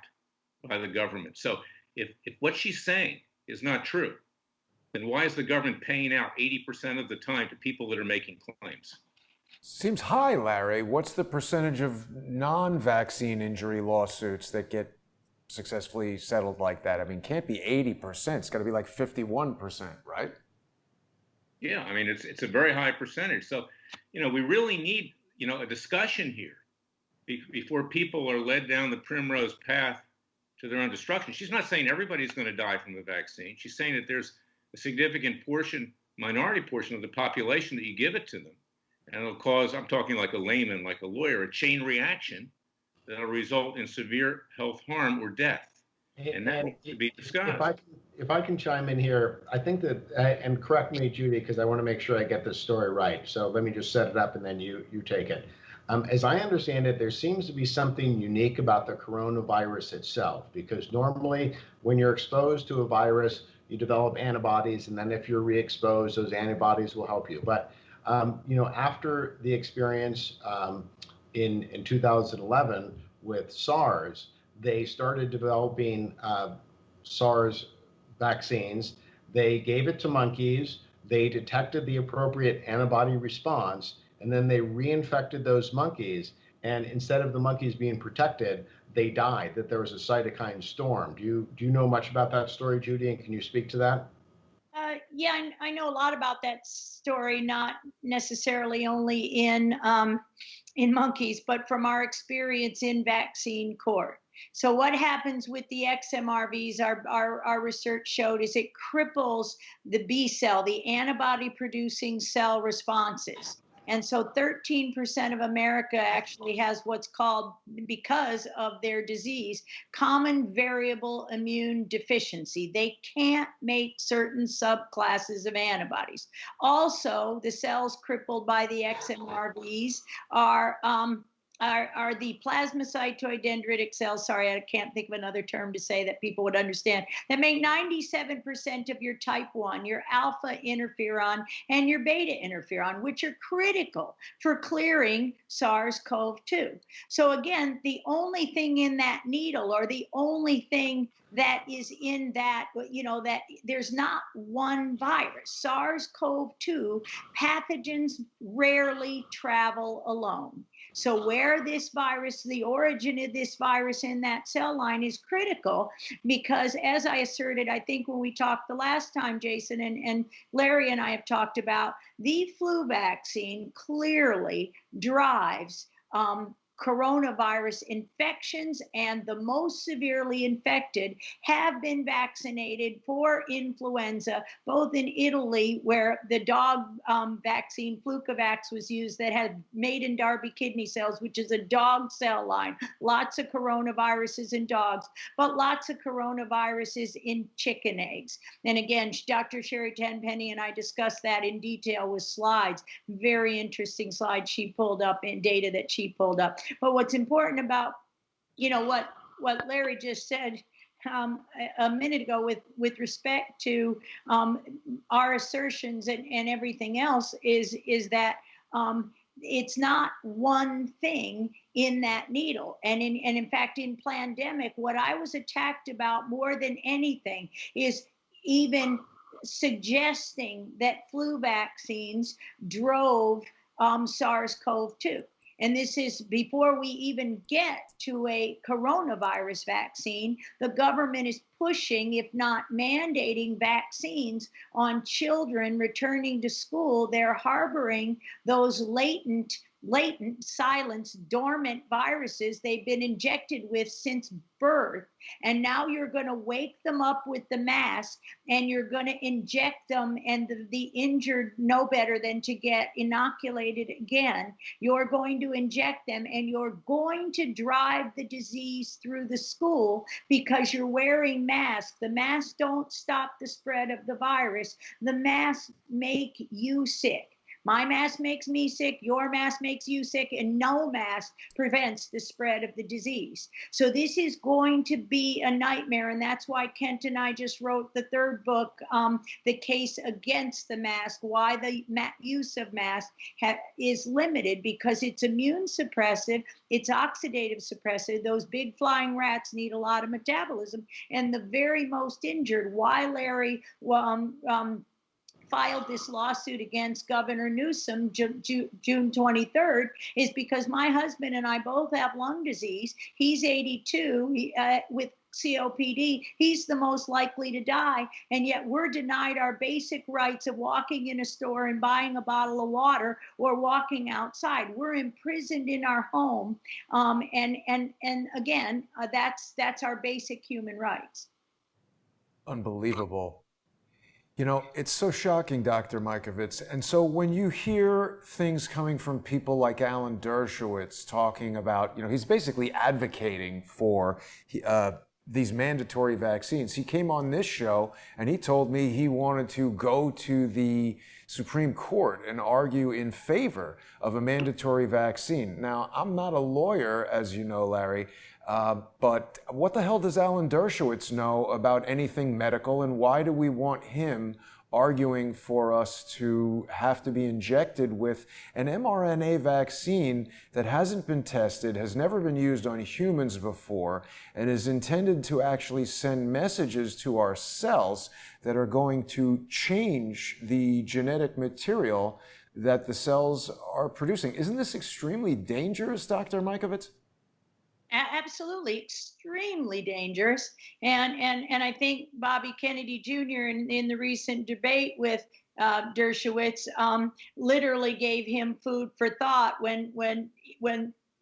by the government. So if what she's saying is not true, then why is the government paying out 80% of the time to people that are making claims? Seems high, Larry. What's the percentage of non-vaccine injury lawsuits that get successfully settled like that? I mean, it can't be 80%. It's got to be like 51%, right? Yeah, I mean, it's a very high percentage. So, we really need, a discussion here before people are led down the primrose path to their own destruction. She's not saying everybody's going to die from the vaccine. She's saying that there's a significant minority portion of the population that you give it to them, and it'll cause, I'm talking like a layman, like a lawyer, a chain reaction that'll result in severe health harm or death. And that And needs to be if discussed. I can chime in here, I think that, and correct me, Judy, because I want to make sure I get this story right. So let me just set it up and then you take it. As I understand it, there seems to be something unique about the coronavirus itself, because normally when you're exposed to a virus, you develop antibodies, and then if you're re-exposed, those antibodies will help you. But after the experience in 2011 with SARS, they started developing SARS vaccines. They gave it to monkeys. They detected the appropriate antibody response, and then they reinfected those monkeys. And instead of the monkeys being protected, they died. That there was a cytokine storm. Do you know much about that story, Judy? And can you speak to that? Yeah, I know a lot about that story, not necessarily only in monkeys, but from our experience in vaccine court. So what happens with the XMRVs, our research showed, is it cripples the B cell, the antibody producing cell responses. And so 13% of America actually has what's called, because of their disease, common variable immune deficiency. They can't make certain subclasses of antibodies. Also, the cells crippled by the XMRVs are the plasmacytoid dendritic cells. Sorry, I can't think of another term to say that people would understand. That make 97% of your type 1, your alpha interferon, and your beta interferon, which are critical for clearing SARS-CoV-2. So again, the only thing in that needle, or the only thing that is in that, that there's not one virus. SARS-CoV-2 pathogens rarely travel alone. So where this virus, the origin of this virus in that cell line is critical, because as I asserted, I think when we talked the last time, Jason, and Larry and I have talked about, the flu vaccine clearly drives coronavirus infections, and the most severely infected have been vaccinated for influenza, both in Italy, where the dog vaccine Flucavax was used, that had maiden Darby kidney cells, which is a dog cell line. Lots of coronaviruses in dogs, but lots of coronaviruses in chicken eggs. And again, Dr. Sherry Tenpenny and I discussed that in detail with slides. Very interesting slides she pulled up, and data that she pulled up. But what's important about, what Larry just said a minute ago with respect to our assertions and everything else is that it's not one thing in that needle. And in fact, in pandemic, what I was attacked about more than anything is even suggesting that flu vaccines drove SARS-CoV-2. And this is before we even get to a coronavirus vaccine. The government is pushing, if not mandating, vaccines on children returning to school. They're harboring those latent, silenced, dormant viruses they've been injected with since birth. And now you're going to wake them up with the mask, and you're going to inject them, and the injured know better than to get inoculated again. You're going to inject them, and you're going to drive the disease through the school because you're wearing masks. The masks don't stop the spread of the virus. The masks make you sick. My mask makes me sick, your mask makes you sick, and no mask prevents the spread of the disease. So this is going to be a nightmare, and that's why Kent and I just wrote the third book, The Case Against the Mask, why the use of masks is limited, because it's immune suppressive, it's oxidative suppressive. Those big flying rats need a lot of metabolism, and the very most injured, why Larry filed this lawsuit against Governor Newsom June 23rd, is because my husband and I both have lung disease. He's 82 with COPD. He's the most likely to die, and yet we're denied our basic rights of walking in a store and buying a bottle of water or walking outside. We're imprisoned in our home, and again, that's our basic human rights. Unbelievable. You know, it's so shocking, Dr. Mikovits. And so when you hear things coming from people like Alan Dershowitz talking about, he's basically advocating for these mandatory vaccines. He came on this show and he told me he wanted to go to the Supreme Court and argue in favor of a mandatory vaccine. Now, I'm not a lawyer, as you know, Larry, but what the hell does Alan Dershowitz know about anything medical, and why do we want him arguing for us to have to be injected with an mRNA vaccine that hasn't been tested, has never been used on humans before, and is intended to actually send messages to our cells that are going to change the genetic material that the cells are producing? Isn't this extremely dangerous, Dr. Mikovits? Absolutely, extremely dangerous. And I think Bobby Kennedy Jr. in the recent debate with Dershowitz literally gave him food for thought when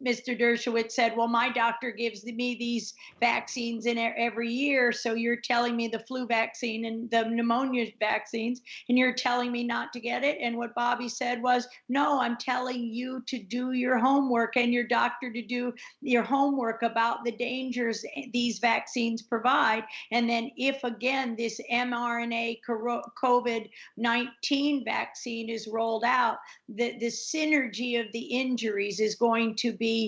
Mr. Dershowitz said, well, my doctor gives me these vaccines in every year. So you're telling me the flu vaccine and the pneumonia vaccines, and you're telling me not to get it. And what Bobby said was, no, I'm telling you to do your homework and your doctor to do your homework about the dangers these vaccines provide. And then if, again, this mRNA COVID-19 vaccine is rolled out, the synergy of the injuries is going to be Mr.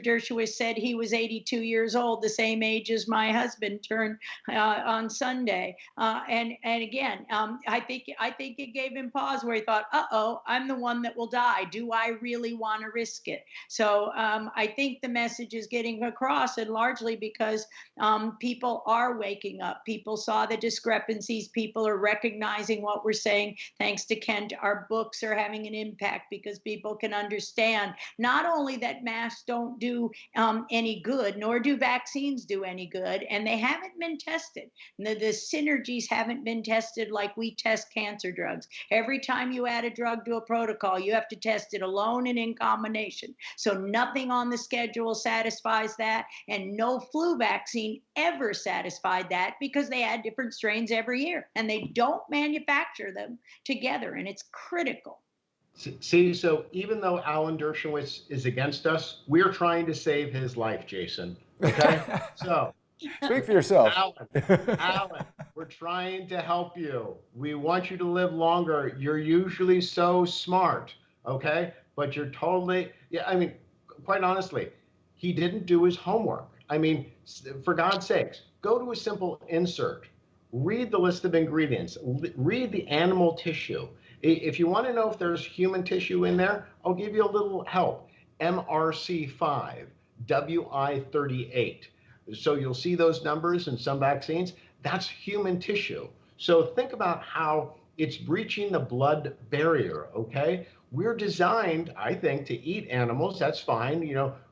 Dershowitz said he was 82 years old, the same age as my husband turned on Sunday. And again, I think it gave him pause where he thought, uh-oh, I'm the one that will die. Do I really want to risk it? So I think the message is getting across, and largely because people are waking up. People saw the discrepancies. People are recognizing what we're saying. Thanks to Kent, our books are having an impact because people can understand not only that masks don't do any good, nor do vaccines do any good, and they haven't been tested. The synergies haven't been tested like we test cancer drugs. Every time you add a drug to a protocol, you have to test it alone and in combination. So nothing on the schedule satisfies that, and no flu vaccine ever satisfied that because they add different strains every year, and they don't manufacture them together, and it's critical. See, so even though Alan Dershowitz is against us, we're trying to save his life, Jason. Okay? So, speak for yourself. Alan, we're trying to help you. We want you to live longer. You're usually so smart, okay? But you're totally, quite honestly, he didn't do his homework. For God's sakes, go to a simple insert. Read the list of ingredients. Read the animal tissue. If you want to know if there's human tissue in there, I'll give you a little help. MRC5, WI38. So you'll see those numbers in some vaccines. That's human tissue. So think about how it's breaching the blood barrier, okay? We're designed, I think, to eat animals. That's fine.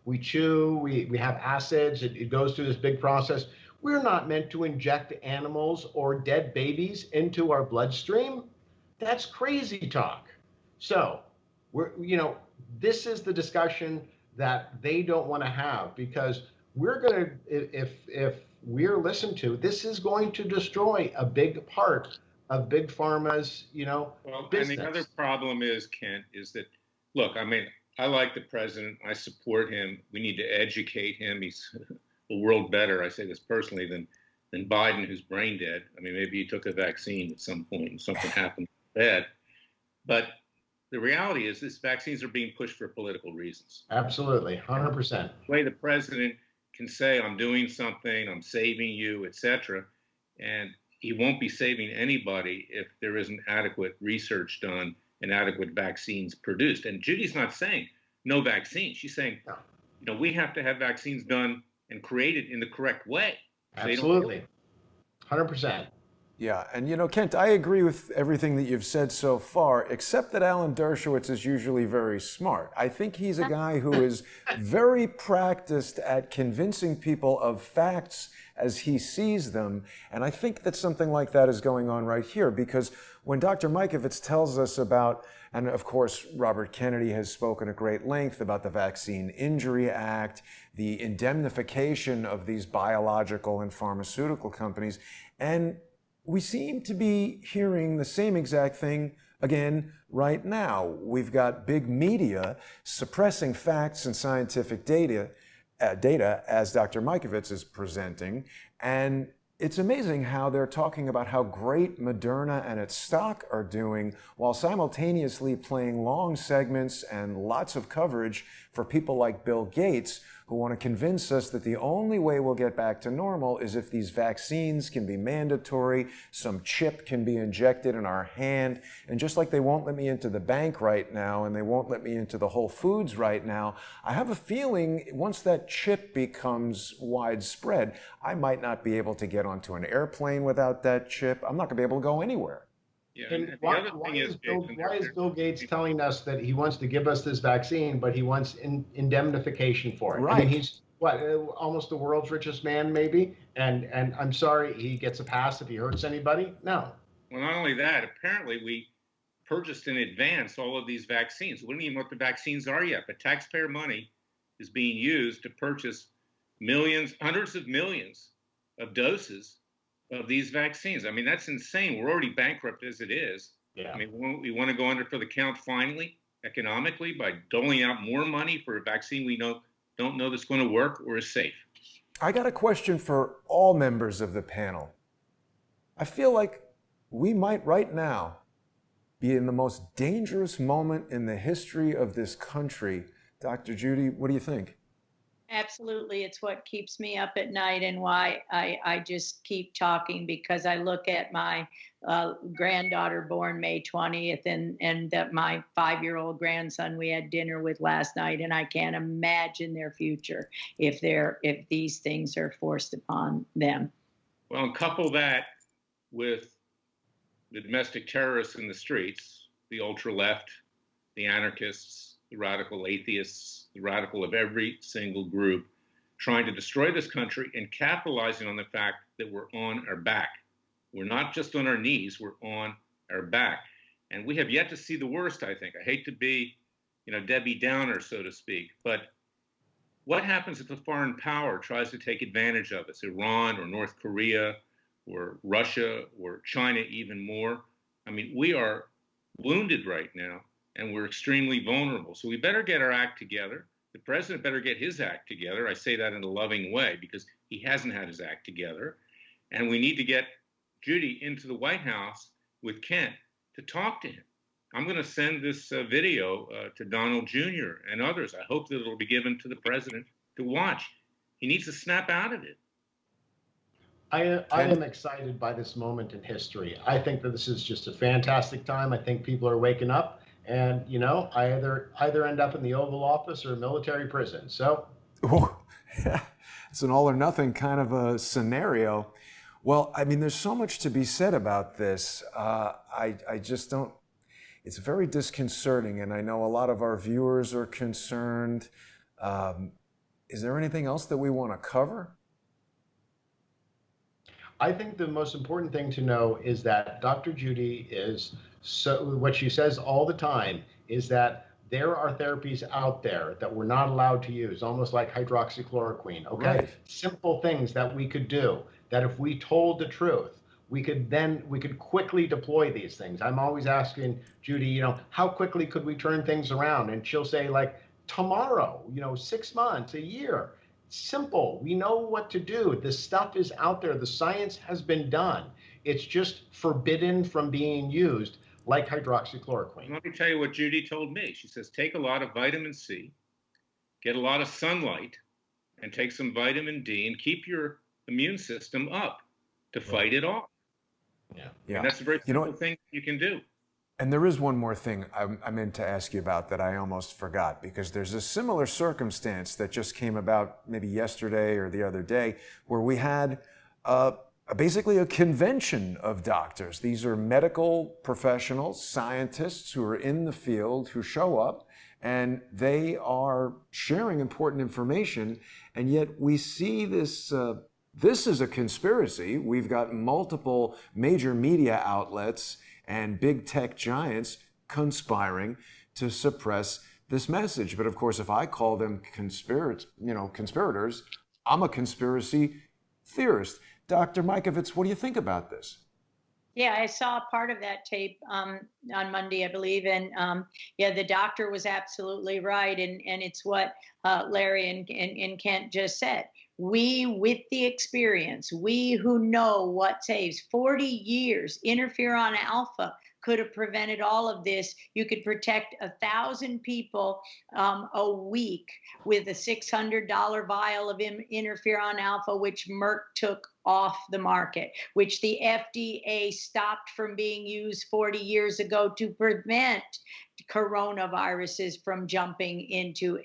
We chew, we have acids. It goes through this big process. We're not meant to inject animals or dead babies into our bloodstream. That's crazy talk. So this is the discussion that they don't want to have, because we're going to, if we're listened to, this is going to destroy a big part of Big Pharma's, business. And the other problem is, Kent, is that, look, I like the president. I support him. We need to educate him. He's a world better, I say this personally, than Biden, who's brain dead. Maybe he took a vaccine at some point and something happened bad. But the reality is these vaccines are being pushed for political reasons. Absolutely, 100%. The way the president can say, I'm doing something, I'm saving you, etc., and he won't be saving anybody if there isn't adequate research done and adequate vaccines produced. And Judy's not saying no vaccine. She's saying, we have to have vaccines done and created in the correct way. Absolutely, 100%. Yeah, and Kent, I agree with everything that you've said so far, except that Alan Dershowitz is usually very smart. I think he's a guy who is very practiced at convincing people of facts as he sees them, and I think that something like that is going on right here, because when Dr. Mikovits tells us about, and of course Robert Kennedy has spoken at great length about the Vaccine Injury Act, the indemnification of these biological and pharmaceutical companies, and we seem to be hearing the same exact thing again right now. We've got big media suppressing facts and scientific data, as Dr. Mikovits is presenting, and it's amazing how they're talking about how great Moderna and its stock are doing while simultaneously playing long segments and lots of coverage for people like Bill Gates, who want to convince us that the only way we'll get back to normal is if these vaccines can be mandatory, some chip can be injected in our hand, and just like they won't let me into the bank right now and they won't let me into the Whole Foods right now, I have a feeling once that chip becomes widespread, I might not be able to get onto an airplane without that chip. I'm not going to be able to go anywhere. Yeah, And and the why, other why thing is is, Bill, Jason, why is Bill Gates telling us that he wants to give us this vaccine, but he wants indemnification for it? I mean, Right. he's what, almost the world's richest man, maybe. And I'm sorry, he gets a pass if he hurts anybody. No. well, not only that, apparently we purchased in advance all of these vaccines. We don't even know what the vaccines are yet, but taxpayer money is being used to purchase millions, hundreds of millions of doses of these vaccines. I mean, that's insane. We're already bankrupt as it is. Yeah. I mean, we want to go under for the count finally, economically, by doling out more money for a vaccine we don't know that's going to work or is safe. I got a question for all members of the panel. I feel like we might right now be in the most dangerous moment in the history of this country. Dr. Judy, what do you think? Absolutely. It's what keeps me up at night and why I just keep talking, because I look at my granddaughter born May 20th and that my 5-year-old grandson we had dinner with last night, and I can't imagine their future if these things are forced upon them. Well, and couple that with the domestic terrorists in the streets, the ultra left, the anarchists, the radical atheists, the radical of every single group trying to destroy this country and capitalizing on the fact that we're on our back. We're not just on our knees, we're on our back. And we have yet to see the worst, I think. I hate to be, Debbie Downer, so to speak, but what happens if a foreign power tries to take advantage of us, Iran or North Korea or Russia or China even more? I mean, we are wounded right now, and we're extremely vulnerable. So we better get our act together. The president better get his act together. I say that in a loving way because he hasn't had his act together. And we need to get Judy into the White House with Kent to talk to him. I'm going to send this video to Donald Jr. and others. I hope that it'll be given to the president to watch. He needs to snap out of it. I am excited by this moment in history. I think that this is just a fantastic time. I think people are waking up, and I either end up in the Oval Office or a military prison. So, it's an all or nothing kind of a scenario. Well, I mean, there's so much to be said about this. I just don't. It's very disconcerting, and I know a lot of our viewers are concerned. Is there anything else that we want to cover? I think the most important thing to know is that Dr. Judy what she says all the time is that there are therapies out there that we're not allowed to use, almost like hydroxychloroquine, okay? Right. Simple things that we could do, that if we told the truth, we could quickly deploy these things. I'm always asking Judy, how quickly could we turn things around? And she'll say, like, tomorrow, 6 months, a year. Simple. We know what to do. The stuff is out there. The science has been done. It's just forbidden from being used, like hydroxychloroquine. Let me tell you what Judy told me. She says, take a lot of vitamin C, get a lot of sunlight, and take some vitamin D, and keep your immune system up to fight it off. Yeah. And that's a very simple thing you can do. And there is one more thing I meant to ask you about that I almost forgot, because there's a similar circumstance that just came about maybe yesterday or the other day where we had basically a convention of doctors. These are medical professionals, scientists who are in the field who show up, and they are sharing important information, and yet we see this this is a conspiracy. We've got multiple major media outlets and big tech giants conspiring to suppress this message. But of course, if I call them conspirators, I'm a conspiracy theorist. Dr. Mikovits, what do you think about this? Yeah, I saw part of that tape on Monday, I believe, and yeah, the doctor was absolutely right, and it's what Larry and Kent just said. We, with the experience, we who know what saves, 40 years, interferon alpha could have prevented all of this. You could protect 1,000 people a week with a $600 vial of interferon alpha, which Merck took off the market, which the FDA stopped from being used 40 years ago to prevent coronaviruses from jumping into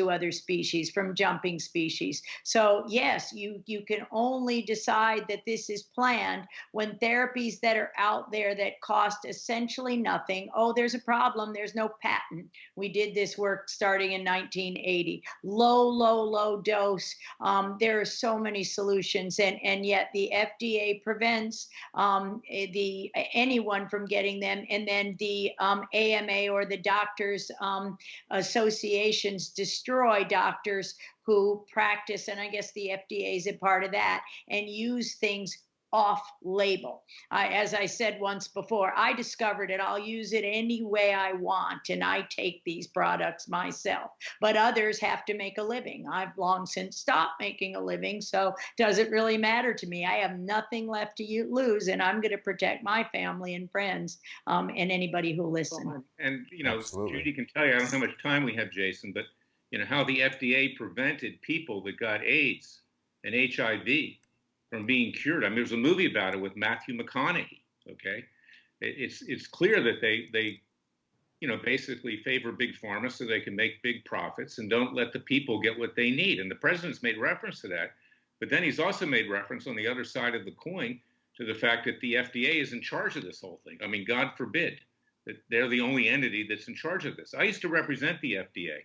other species, from jumping species. So yes, you can only decide that this is planned when therapies that are out there that cost essentially nothing. Oh, there's a problem. There's no patent. We did this work starting in 1980. Low dose. There are so many solutions, and yet the FDA prevents anyone from getting them, and then the AMA or the doctors associations destroy doctors who practice, and I guess the FDA is a part of that, and use things off label. As I said once before, I discovered it. I'll use it any way I want, and I take these products myself. But others have to make a living. I've long since stopped making a living, so does it really matter to me? I have nothing left to lose, and I'm going to protect my family and friends and anybody who listens. And, Absolutely. Judy can tell you, I don't know how much time we have, Jason, but, how the FDA prevented people that got AIDS and HIV from being cured. I mean, there's a movie about it with Matthew McConaughey. Okay, it's clear that they basically favor big pharma so they can make big profits and don't let the people get what they need. And the president's made reference to that, but then he's also made reference on the other side of the coin to the fact that the FDA is in charge of this whole thing. I mean, God forbid that they're the only entity that's in charge of this. I used to represent the FDA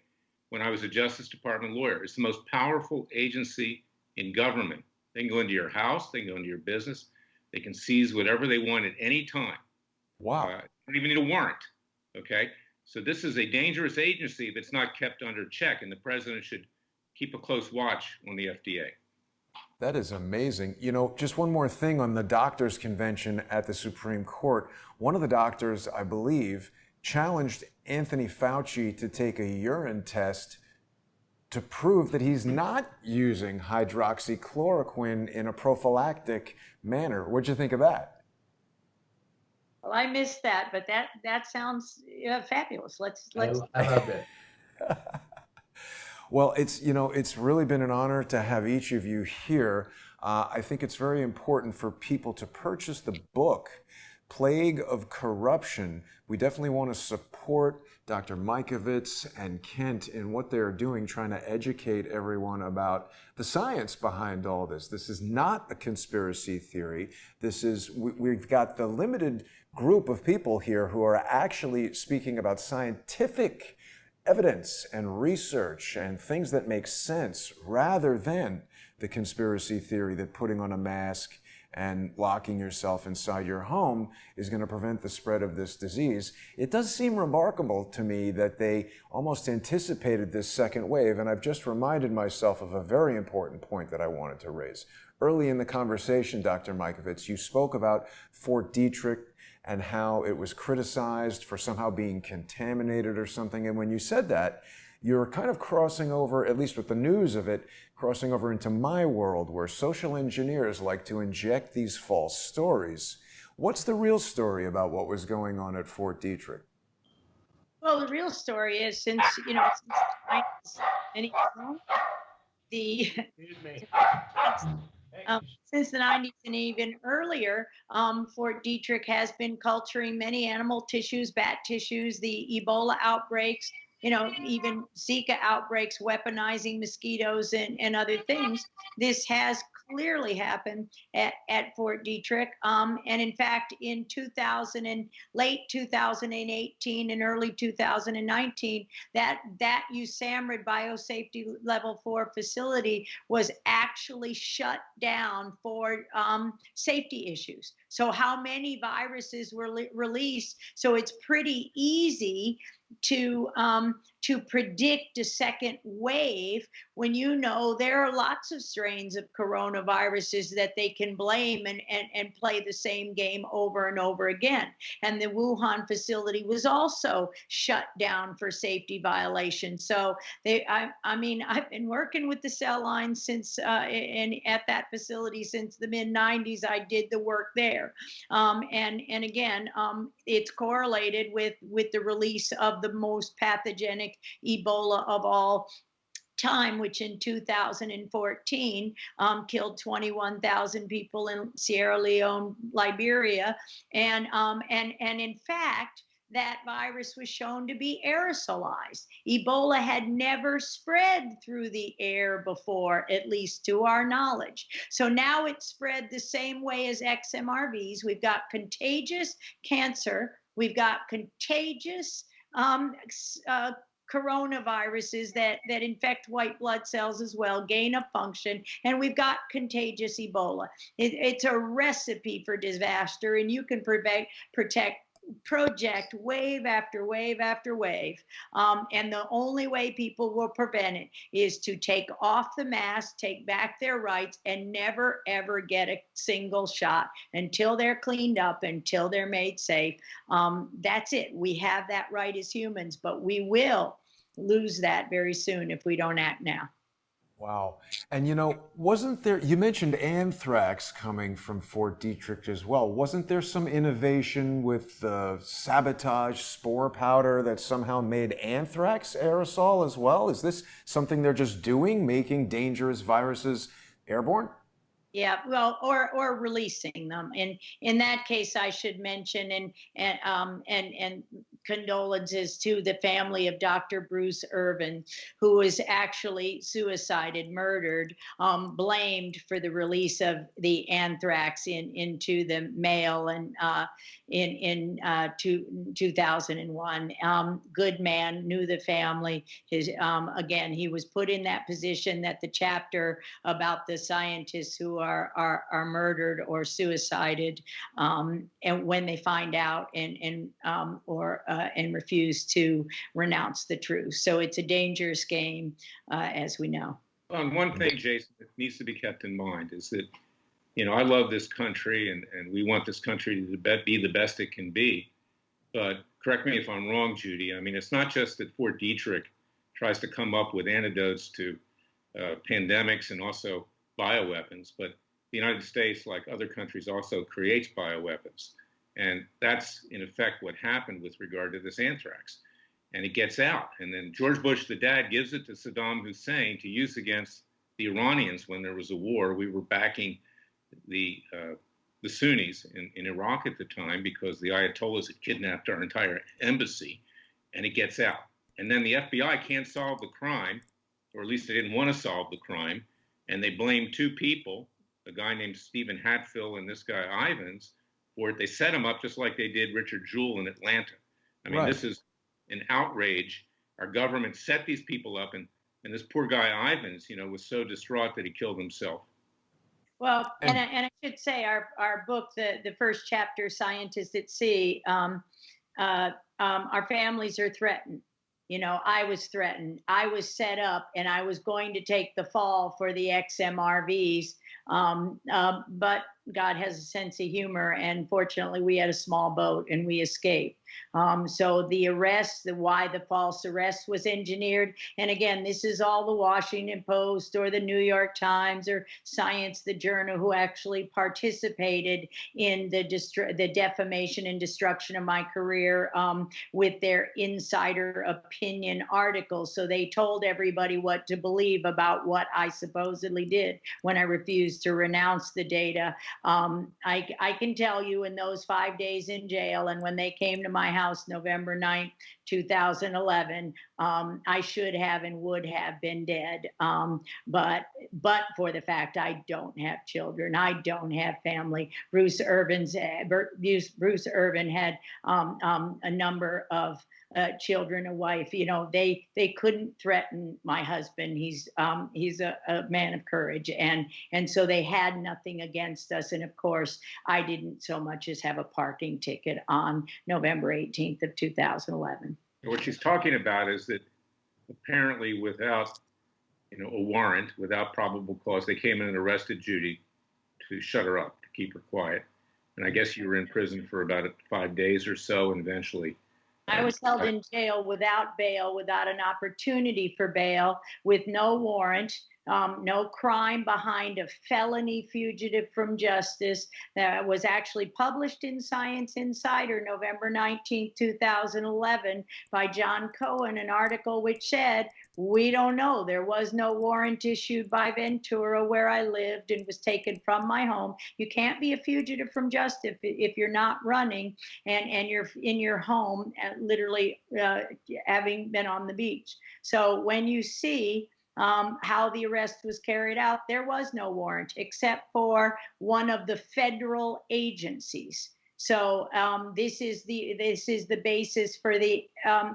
when I was a Justice Department lawyer. It's the most powerful agency in government. They can go into your house, they can go into your business, they can seize whatever they want at any time. Wow. Don't even need a warrant. Okay, so this is a dangerous agency that's not kept under check, and the president should keep a close watch on the FDA. That is amazing. Just one more thing on the doctors' convention at the Supreme Court. One of the doctors, I believe, challenged Anthony Fauci to take a urine test to prove that he's not using hydroxychloroquine in a prophylactic manner. What'd you think of that? Well, I missed that, but that sounds fabulous. Let's. I loved it. Well, it's really been an honor to have each of you here. I think it's very important for people to purchase the book, Plague of Corruption. We definitely want to support Dr. Mikovits and Kent in what they're doing, trying to educate everyone about the science behind all this. This is not a conspiracy theory. We've got the limited group of people here who are actually speaking about scientific evidence and research and things that make sense rather than the conspiracy theory that putting on a mask and locking yourself inside your home is going to prevent the spread of this disease. It does seem remarkable to me that they almost anticipated this second wave, and I've just reminded myself of a very important point that I wanted to raise. Early in the conversation, Dr. Mikovits, you spoke about Fort Detrick and how it was criticized for somehow being contaminated or something, and when you said that, you're kind of crossing over, at least with the news of it, crossing over into my world where social engineers like to inject these false stories. What's the real story about what was going on at Fort Detrick? Well, the real story is since the 90s, Excuse me. Since the 90s and even earlier, Fort Detrick has been culturing many animal tissues, bat tissues, the Ebola outbreaks, even Zika outbreaks, weaponizing mosquitoes and other things. This has clearly happened at Fort Detrick. And in fact, in late 2018 and early 2019, that USAMRIID biosafety level 4 facility was actually shut down for safety issues. So how many viruses were released? So it's pretty easy to predict a second wave when you know there are lots of strains of coronaviruses that they can blame and play the same game over and over again. And the Wuhan facility was also shut down for safety violations. So I mean, I've been working with the cell lines since at that facility since the mid '90s. I did the work there, and again, it's correlated with the release of the most pathogenic Ebola of all time, which in 2014 killed 21,000 people in Sierra Leone, Liberia, and in fact, that virus was shown to be aerosolized. Ebola had never spread through the air before, at least to our knowledge. So now it's spread the same way as XMRVs. We've got contagious cancer, we've got contagious coronaviruses that infect white blood cells as well, gain of function, and we've got contagious Ebola. It's a recipe for disaster, and you can project wave after wave after wave. And the only way people will prevent it is to take off the mask, take back their rights, and never, ever get a single shot until they're cleaned up, until they're made safe. That's it. We have that right as humans, but we will lose that very soon if we don't act now. Wow. And wasn't there, you mentioned anthrax coming from Fort Detrick as well. Wasn't there some innovation with sabotage spore powder that somehow made anthrax aerosol as well? Is this something they're just doing, making dangerous viruses airborne? Yeah, well, or releasing them. And in that case, I should mention and condolences to the family of Dr. Bruce Irvin, who was actually suicided, murdered, blamed for the release of the anthrax into the mail and in 2001. Good man, knew the family. Again, he was put in that position that the chapter about the scientists who are murdered or suicided, and when they find out and refuse to renounce the truth. So it's a dangerous game, as we know. One thing, Jason, that needs to be kept in mind is that, I love this country and we want this country to be the best it can be. But correct me if I'm wrong, Judy. I mean, it's not just that Fort Detrick tries to come up with antidotes to pandemics and also bioweapons, but the United States, like other countries, also creates bioweapons. And that's, in effect, what happened with regard to this anthrax. And it gets out. And then George Bush, the dad, gives it to Saddam Hussein to use against the Iranians when there was a war. We were backing the Sunnis in Iraq at the time because the Ayatollahs had kidnapped our entire embassy, and it gets out. And then the FBI can't solve the crime, or at least they didn't want to solve the crime, and they blame two people, a guy named Stephen Hatfill and this guy Ivins, for it. They set him up just like they did Richard Jewell in Atlanta. I mean, This is an outrage. Our government set these people up, and this poor guy Ivins, was so distraught that he killed himself. Well, and I should say our book, the first chapter, Scientists at Sea, our families are threatened. I was threatened. I was set up, and I was going to take the fall for the XMRVs. But God has a sense of humor, and fortunately, we had a small boat and we escaped. So the arrest, why the false arrest was engineered, and again, this is all the Washington Post or the New York Times or Science, the journal, who actually participated in the defamation and destruction of my career with their insider opinion articles. So they told everybody what to believe about what I supposedly did when I refused to renounce the data. I can tell you, in those 5 days in jail, and when they came to my house November 9th, 2011, I should have and would have been dead. But for the fact I don't have children, I don't have family. Bruce Irvin had a number of children, a wife. They couldn't threaten my husband. He's a man of courage, and so they had nothing against us. And of course, I didn't so much as have a parking ticket on November 18th of 2011. What she's talking about is that apparently without, a warrant, without probable cause, they came in and arrested Judy to shut her up, to keep her quiet. And I guess you were in prison for about 5 days or so, and eventually. I was held in jail without bail, without an opportunity for bail, with no warrant, no crime behind a felony fugitive from justice. That was actually published in Science Insider, November 19th, 2011, by John Cohen, an article which said, we don't know. There was no warrant issued by Ventura where I lived and was taken from my home. You can't be a fugitive from justice if you're not running and you're in your home, literally having been on the beach. So when you see how the arrest was carried out, there was no warrant except for one of the federal agencies. So this is the basis for the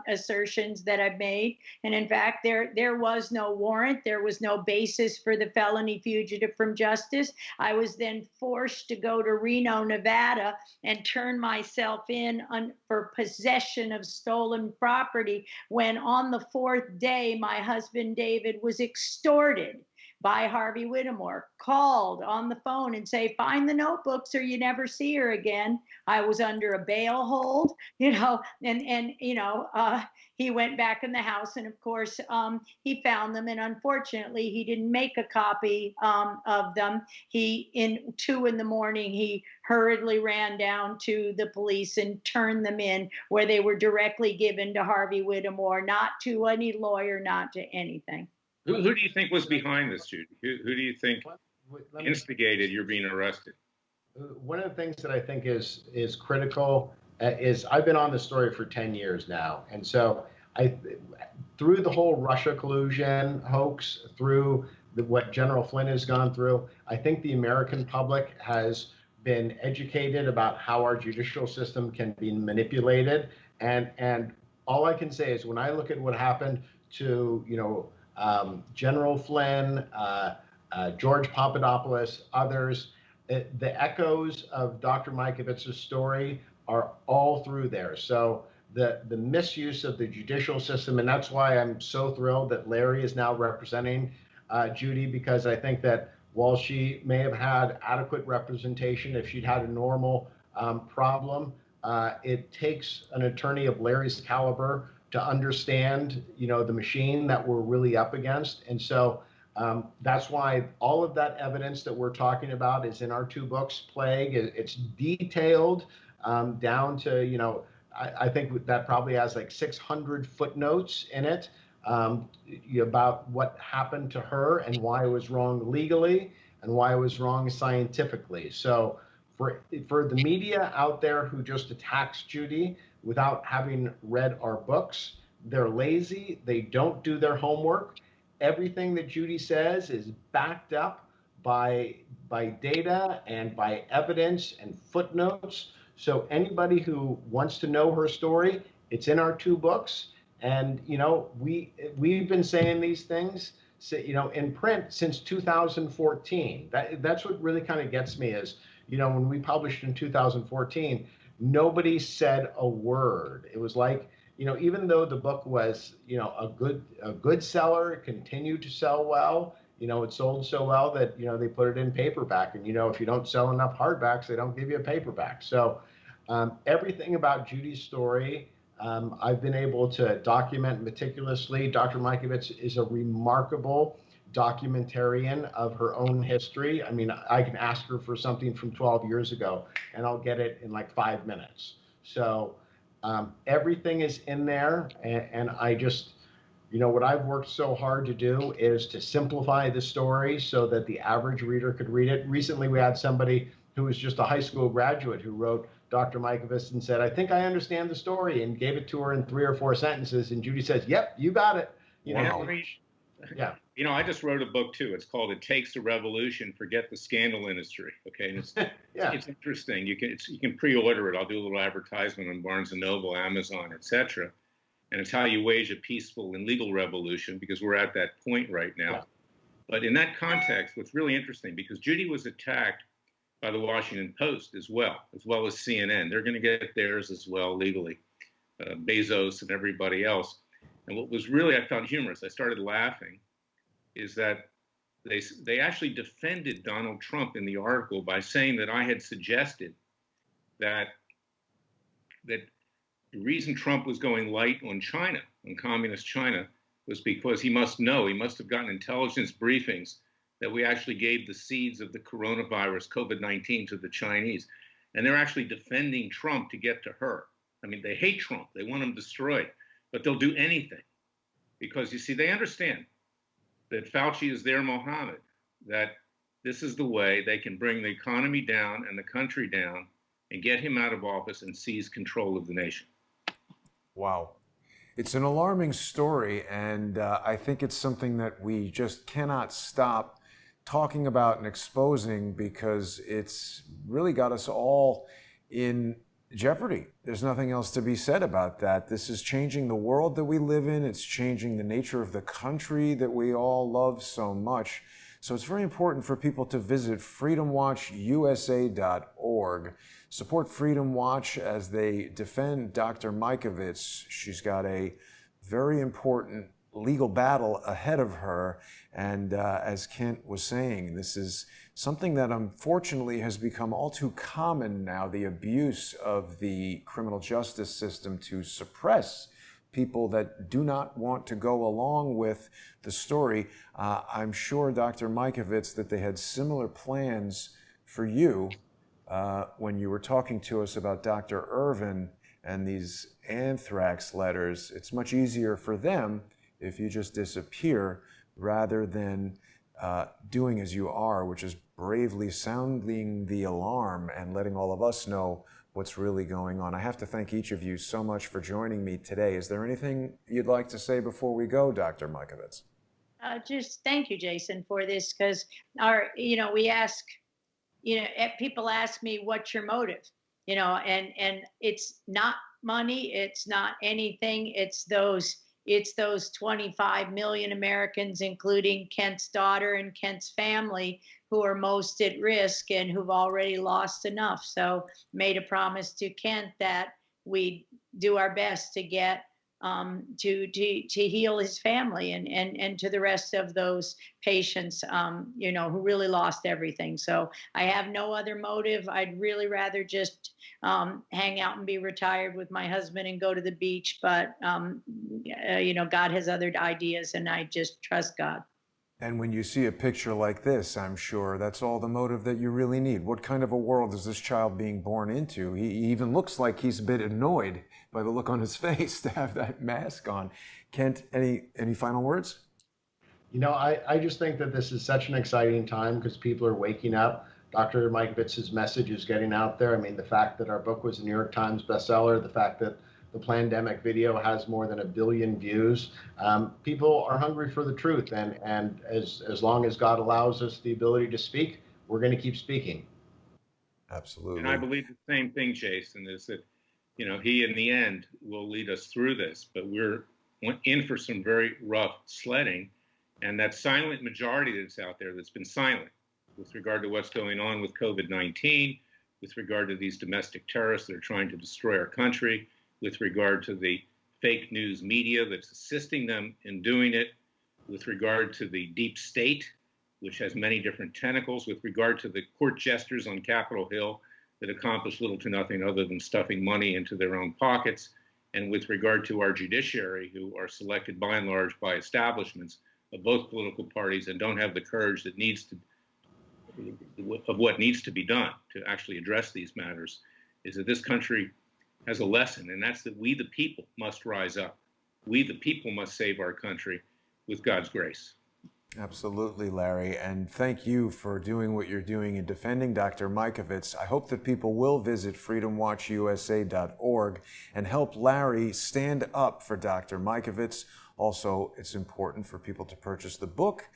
assertions that I've made. And in fact, there was no warrant. There was no basis for the felony fugitive from justice. I was then forced to go to Reno, Nevada, and turn myself in for possession of stolen property, when on the fourth day, my husband David was extorted by Harvey Whittemore, called on the phone and say, find the notebooks or you never see her again. I was under a bail hold, and he went back in the house, and of course, he found them, and unfortunately, he didn't make a copy of them. In 2 a.m, he hurriedly ran down to the police and turned them in, where they were directly given to Harvey Whittemore, not to any lawyer, not to anything. Who do you think was behind this, Judy? Who do you think instigated your being arrested? One of the things that I think is critical is I've been on this story for 10 years now. And so through the whole Russia collusion hoax, through what General Flynn has gone through, I think the American public has been educated about how our judicial system can be manipulated. And all I can say is when I look at what happened to, General Flynn, George Papadopoulos, others, the echoes of Dr. Mikovits' story are all through there. So the misuse of the judicial system, and that's why I'm so thrilled that Larry is now representing Judy, because I think that while she may have had adequate representation, if she'd had a normal problem, it takes an attorney of Larry's caliber to understand, the machine that we're really up against. And so that's why all of that evidence that we're talking about is in our 2 books, Plague. It's detailed down to, I think that probably has like 600 footnotes in it about what happened to her and why it was wrong legally and why it was wrong scientifically. So for the media out there who just attacks Judy without having read our books, they're lazy, they don't do their homework. Everything that Judy says is backed up by data and by evidence and footnotes. So anybody who wants to know her story, it's in our 2 books. And, we've been saying these things, in print since 2014. That's what really kind of gets me is, when we published in 2014, nobody said a word. It was like, even though the book was, a good seller, it continued to sell well, it sold so well that, they put it in paperback. And, if you don't sell enough hardbacks, they don't give you a paperback. So everything about Judy's story, I've been able to document meticulously. Dr. Mikovits is a remarkable documentarian of her own history. I mean, I can ask her for something from 12 years ago, and I'll get it in like 5 minutes. So everything is in there, and I just, what I've worked so hard to do is to simplify the story so that the average reader could read it. Recently, we had somebody who was just a high school graduate who wrote Dr. Mikovits and said, I think I understand the story, and gave it to her in 3 or 4 sentences. And Judy says, yep, you got it. Yeah. I just wrote a book too. It's called "It Takes a Revolution: Forget the Scandal Industry." Okay, and it's interesting. You can pre-order it. I'll do a little advertisement on Barnes and Noble, Amazon, etc. And it's how you wage a peaceful and legal revolution, because we're at that point right now. Yeah. But in that context, what's really interesting, because Judy was attacked by the Washington Post as well as CNN. They're going to get theirs as well legally. Bezos and everybody else. And what was really, I found humorous, I started laughing, is that they actually defended Donald Trump in the article by saying that I had suggested that the reason Trump was going light on China, on communist China, was because he must have gotten intelligence briefings that we actually gave the seeds of the coronavirus, COVID-19, to the Chinese. And they're actually defending Trump to get to her. I mean, they hate Trump. They want him destroyed, but they'll do anything because, you see, they understand that Fauci is their Mohammed, that this is the way they can bring the economy down and the country down and get him out of office and seize control of the nation. Wow. It's an alarming story, and I think it's something that we just cannot stop talking about and exposing because it's really got us all in jeopardy. There's nothing else to be said about that. This is changing the world that we live in. It's changing the nature of the country that we all love so much. So it's very important for people to visit freedomwatchusa.org. Support Freedom Watch as they defend Dr. Mikovits. She's got a very important legal battle ahead of her. And as Kent was saying, this is something that unfortunately has become all too common now, the abuse of the criminal justice system to suppress people that do not want to go along with the story. I'm sure, Dr. Mikovits, that they had similar plans for you when you were talking to us about Dr. Irvin and these anthrax letters. It's much easier for them if you just disappear rather than doing as you are, which is bravely sounding the alarm and letting all of us know what's really going on. I have to thank each of you so much for joining me today. Is there anything you'd like to say before we go, Dr. Mikovits? Just thank you, Jason, for this, because we ask, people ask me, what's your motive? And it's not money, it's not anything. It's those 25 million Americans, including Kent's daughter and Kent's family, who are most at risk and who've already lost enough. So made a promise to Kent that we'd do our best to get to heal his family and to the rest of those patients, who really lost everything. So I have no other motive. I'd really rather just hang out and be retired with my husband and go to the beach. But, God has other ideas, and I just trust God. And when you see a picture like this, I'm sure that's all the motive that you really need. What kind of a world is this child being born into? He even looks like he's a bit annoyed by the look on his face to have that mask on. Kent, any final words? I just think that this is such an exciting time because people are waking up. Dr. Mikovits' message is getting out there. I mean, the fact that our book was a New York Times bestseller, the fact that the Plandemic video has more than 1 billion views. People are hungry for the truth, and as long as God allows us the ability to speak, we're going to keep speaking. Absolutely. And I believe the same thing, Jason, is that he in the end will lead us through this, but we're in for some very rough sledding, and that silent majority that's out there that's been silent with regard to what's going on with COVID-19, with regard to these domestic terrorists that are trying to destroy our country, with regard to the fake news media that's assisting them in doing it, with regard to the deep state, which has many different tentacles, with regard to the court jesters on Capitol Hill that accomplish little to nothing other than stuffing money into their own pockets, and with regard to our judiciary, who are selected by and large by establishments of both political parties and don't have the courage that what needs to be done to actually address these matters, is that this country has a lesson, and that's that we the people must rise up. We the people must save our country with God's grace. Absolutely, Larry, and thank you for doing what you're doing in defending Dr. Mikovits. I hope that people will visit freedomwatchusa.org and help Larry stand up for Dr. Mikovits. Also, it's important for people to purchase the book.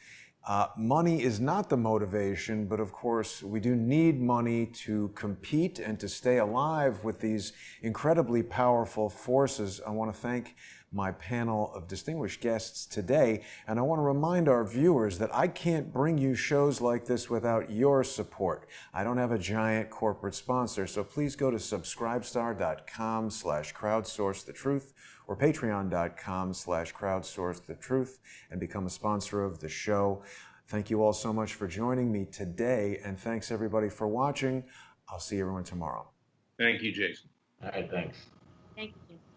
Money is not the motivation, but of course, we do need money to compete and to stay alive with these incredibly powerful forces. I want to thank my panel of distinguished guests today. And I want to remind our viewers that I can't bring you shows like this without your support. I don't have a giant corporate sponsor, so please go to subscribestar.com/crowdsourcethetruth or patreon.com/crowdsourcethetruth and become a sponsor of the show. Thank you all so much for joining me today, and thanks everybody for watching. I'll see everyone tomorrow. Thank you, Jason. All right, thanks.